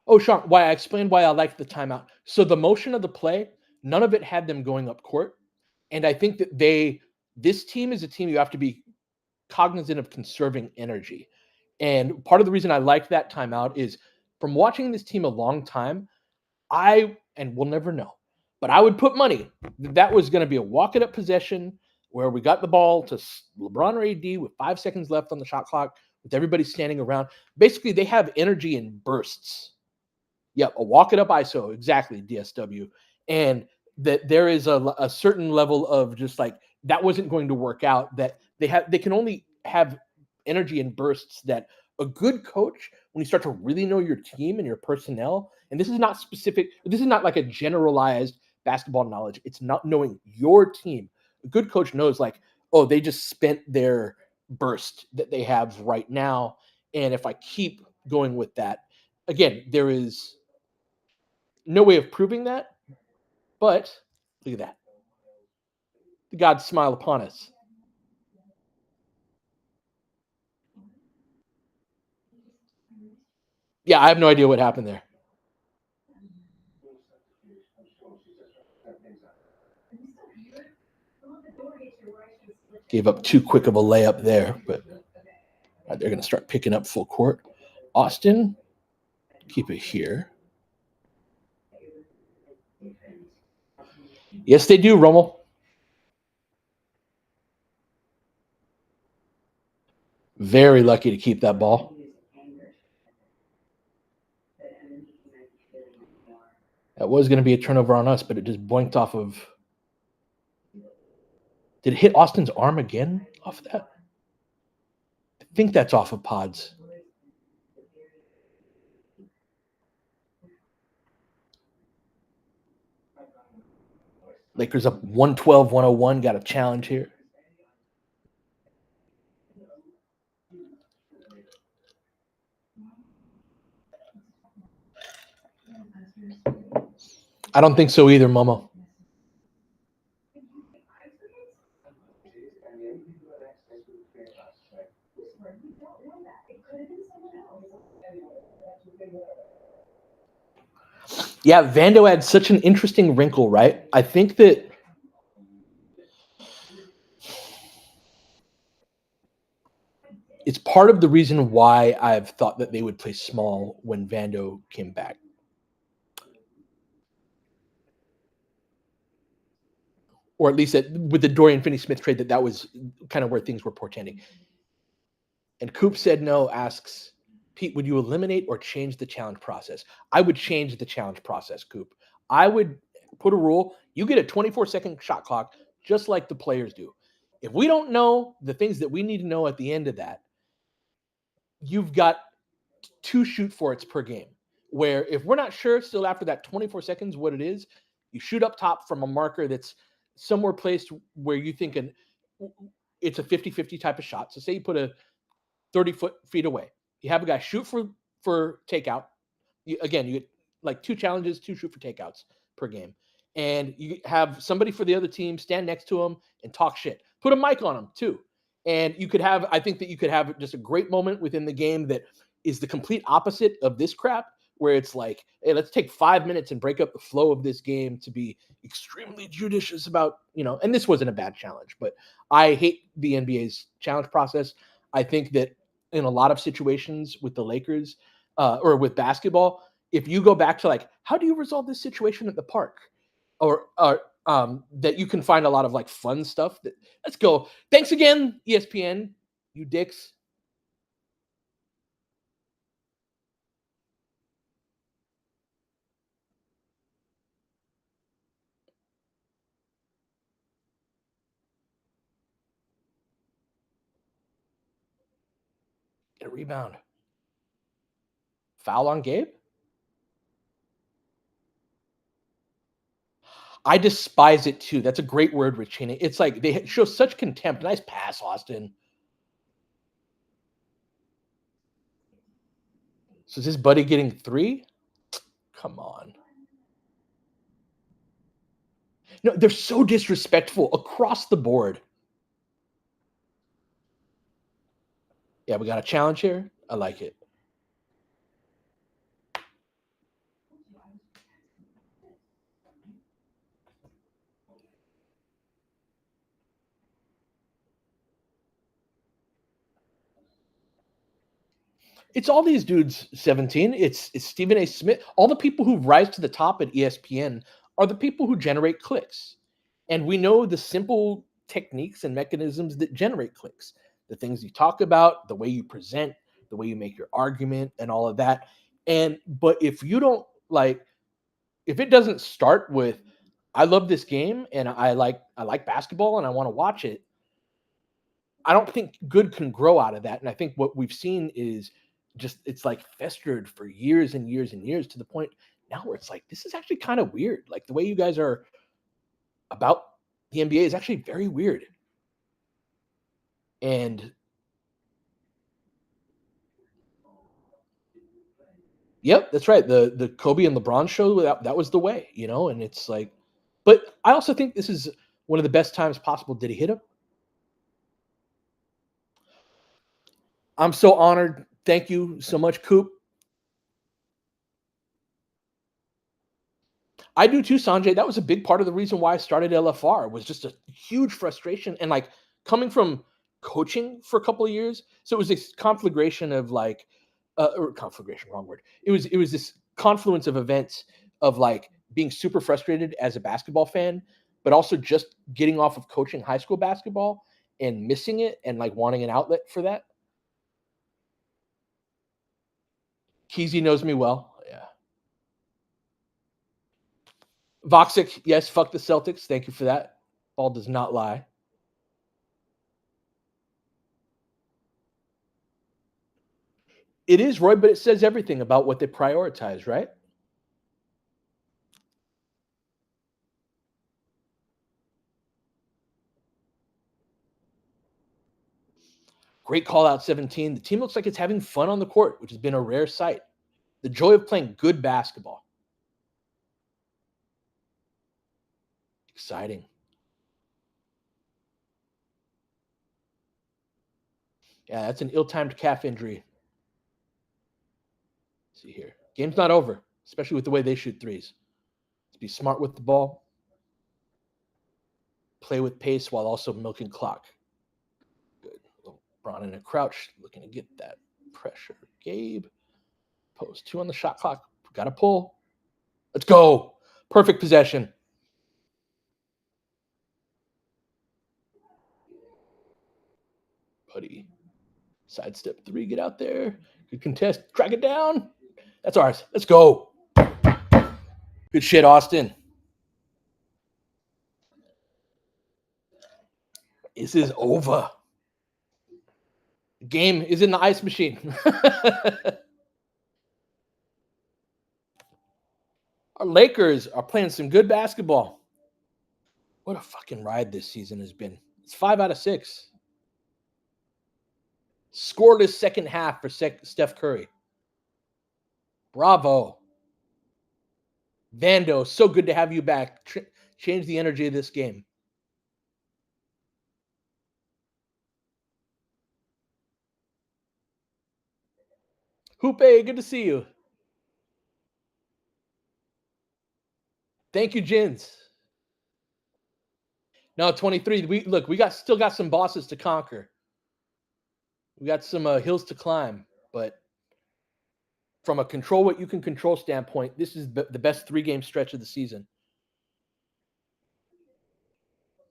why I explained why I like the timeout. So the motion of the play, none of it had them going up court. And I think that this team is a team you have to be cognizant of conserving energy. And part of the reason I like that timeout is from watching this team a long time, and we'll never know, but I would put money that was going to be a walk it up possession where we got the ball to LeBron or AD with 5 seconds left on the shot clock with everybody standing around. Basically, they have energy in bursts. Yep, a walk it up ISO, exactly, DSW. And that there is a certain level of just like that wasn't going to work out, that they can only have energy in bursts that a good coach, when you start to really know your team and your personnel, and this is not specific, this is not like a generalized basketball knowledge. It's not knowing your team. A good coach knows like, oh, they just spent their burst that they have right now. And if I keep going with that, again, there is no way of proving that, but look at that. The gods smile upon us. Yeah, I have no idea what happened there. Gave up too quick of a layup there, but they're going to start picking up full court. Austin, keep it here. Yes, they do, Rommel. Very lucky to keep that ball. That was going to be a turnover on us, but it just boinked off of... Did it hit Austin's arm again off of that? I think that's off of Pods. Lakers up 112-101. Got a challenge here. I don't think so either, Momo. Yeah, Vando had such an interesting wrinkle, right? I think that it's part of the reason why I've thought that they would play small when Vando came back. Or at least with the Dorian Finney-Smith trade, that was kind of where things were portending. And Coop said no, asks, Pete, would you eliminate or change the challenge process? I would change the challenge process, Coop. I would put a rule. You get a 24-second shot clock, just like the players do. If we don't know the things that we need to know at the end of that, you've got 2 shoot for it's per game. Where if we're not sure still after that 24 seconds what it is, you shoot up top from a marker that's somewhere placed where you think it's a 50-50 type of shot. So say you put a 30 feet away. You have a guy shoot for takeout. You get like 2 challenges, 2 shoot for takeouts per game. And you have somebody for the other team stand next to him and talk shit. Put a mic on him too. And I think that you could have just a great moment within the game that is the complete opposite of this crap, where it's like, hey, let's take 5 minutes and break up the flow of this game to be extremely judicious about, and this wasn't a bad challenge, but I hate the NBA's challenge process. I think that in a lot of situations with the Lakers or with basketball, if you go back to like, how do you resolve this situation at the park? Or that you can find a lot of like fun stuff. Let's go. Thanks again, ESPN, you dicks. Get a rebound. Foul on Gabe? I despise it too. That's a great word, Rich Cheney. It's like they show such contempt. Nice pass, Austin. So is his buddy getting 3? Come on. No, they're so disrespectful across the board. Yeah, we got a challenge here. I like it. It's all these dudes, 17. It's Stephen A. Smith. All the people who rise to the top at ESPN are the people who generate clicks. And we know the simple techniques and mechanisms that generate clicks. The things you talk about, the way you present, the way you make your argument, and all of that. But if you don't like, if it doesn't start with, I love this game and I like basketball and I want to watch it, I don't think good can grow out of that. And I think what we've seen is just it's like festered for years and years and years to the point now where it's like this is actually kind of weird. Like the way you guys are about the NBA is actually very weird. And yep, that's right. The Kobe and LeBron show that was the way, and it's like, but I also think this is one of the best times possible. Did he hit him? I'm so honored. Thank you so much, Coop. I do too, Sanjay. That was a big part of the reason why I started LFR was just a huge frustration and like coming from coaching for a couple of years. So it was this conflagration of like, or conflagration, wrong word. It was this confluence of events of like being super frustrated as a basketball fan, but also just getting off of coaching high school basketball and missing it and like wanting an outlet for that. Keezy knows me well. Yeah. Voxic, yes, fuck the Celtics. Thank you for that. Ball does not lie. It is, Roy, but it says everything about what they prioritize, right? Great call out 17. The team looks like it's having fun on the court, which has been a rare sight. The joy of playing good basketball. Exciting. Yeah, that's an ill-timed calf injury. Let's see here. Game's not over, especially with the way they shoot threes. Let's be smart with the ball. Play with pace while also milking clock. Good. LeBron in a crouch, looking to get that pressure. Gabe. Post 2 on the shot clock. Got to pull. Let's go. Perfect possession. Putty. Sidestep 3. Get out there. Good contest. Track it down. That's ours. Let's go. Good shit, Austin. This is over. Game is in the ice machine. Our Lakers are playing some good basketball. What a fucking ride this season has been. It's 5 out of 6. Scoreless second half for Steph Curry. Bravo. Vando, so good to have you back. Change the energy of this game. Hoope, good to see you. Thank you, Jins. No, 23. We still got some bosses to conquer. We got some hills to climb, but from a control what you can control standpoint, this is the best 3-game stretch of the season.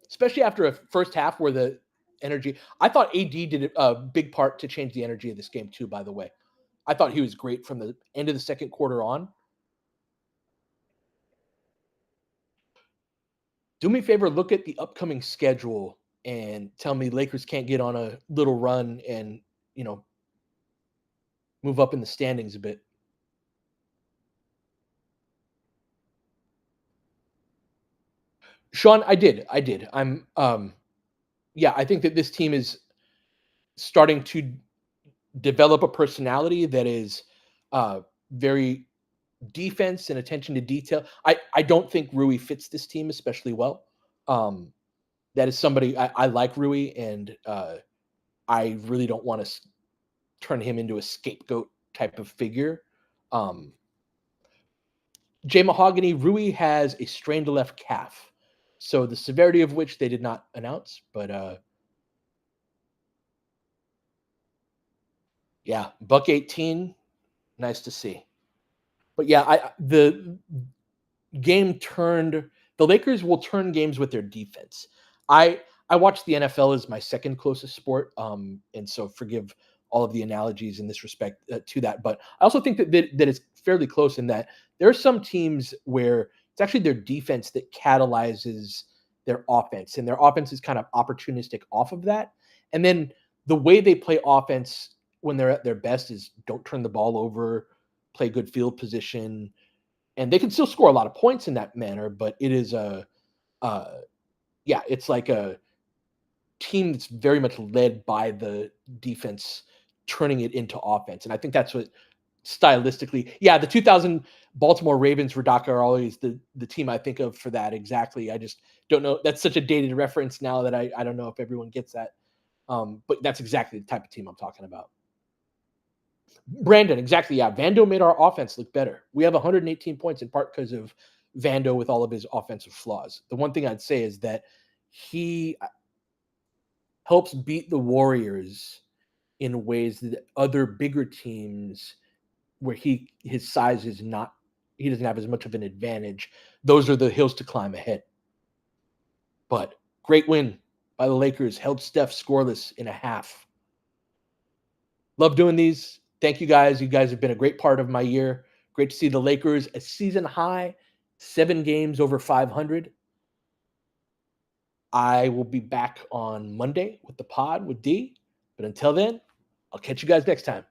Especially after a first half where the energy. I thought AD did a big part to change the energy of this game too. By the way, I thought he was great from the end of the second quarter on. Do me a favor, look at the upcoming schedule and tell me Lakers can't get on a little run and you know move up in the standings a bit. Sean, I did. Yeah, I think that this team is starting to develop a personality that is very defense and attention to detail. I don't think Rui fits this team especially well. That is somebody I like Rui, and I really don't want to turn him into a scapegoat type of figure. Um, Jay Mahogany, Rui has a strained left calf, so the severity of which they did not announce, but yeah, buck 18, nice to see. But yeah, the game turned the Lakers will turn games with their defense. I watch the NFL as my second closest sport, and so forgive all of the analogies in this respect to that. But I also think that it's fairly close in that there are some teams where it's actually their defense that catalyzes their offense, and their offense is kind of opportunistic off of that. And then the way they play offense when they're at their best is don't turn the ball over, play good field position, and they can still score a lot of points in that manner. But it is uh, yeah, it's like a team that's very much led by the defense, turning it into offense. And I think that's what stylistically, yeah, the 2000 Baltimore Ravens Radaka are always the team I think of for that exactly. I just don't know. That's such a dated reference now that I don't know if everyone gets that. But that's exactly the type of team I'm talking about. Brandon, exactly. Yeah, Vando made our offense look better. We have 118 points in part because of Vando with all of his offensive flaws. The one thing I'd say is that he helps beat the Warriors in ways that other bigger teams where his size is not he doesn't have as much of an advantage. Those are the hills to climb ahead. But great win by the Lakers, held Steph scoreless in a half. Love doing these. Thank you guys. You guys have been a great part of my year. Great to see the Lakers a season high, 7 games over 500. I will be back on Monday with the pod with D. But until then, I'll catch you guys next time.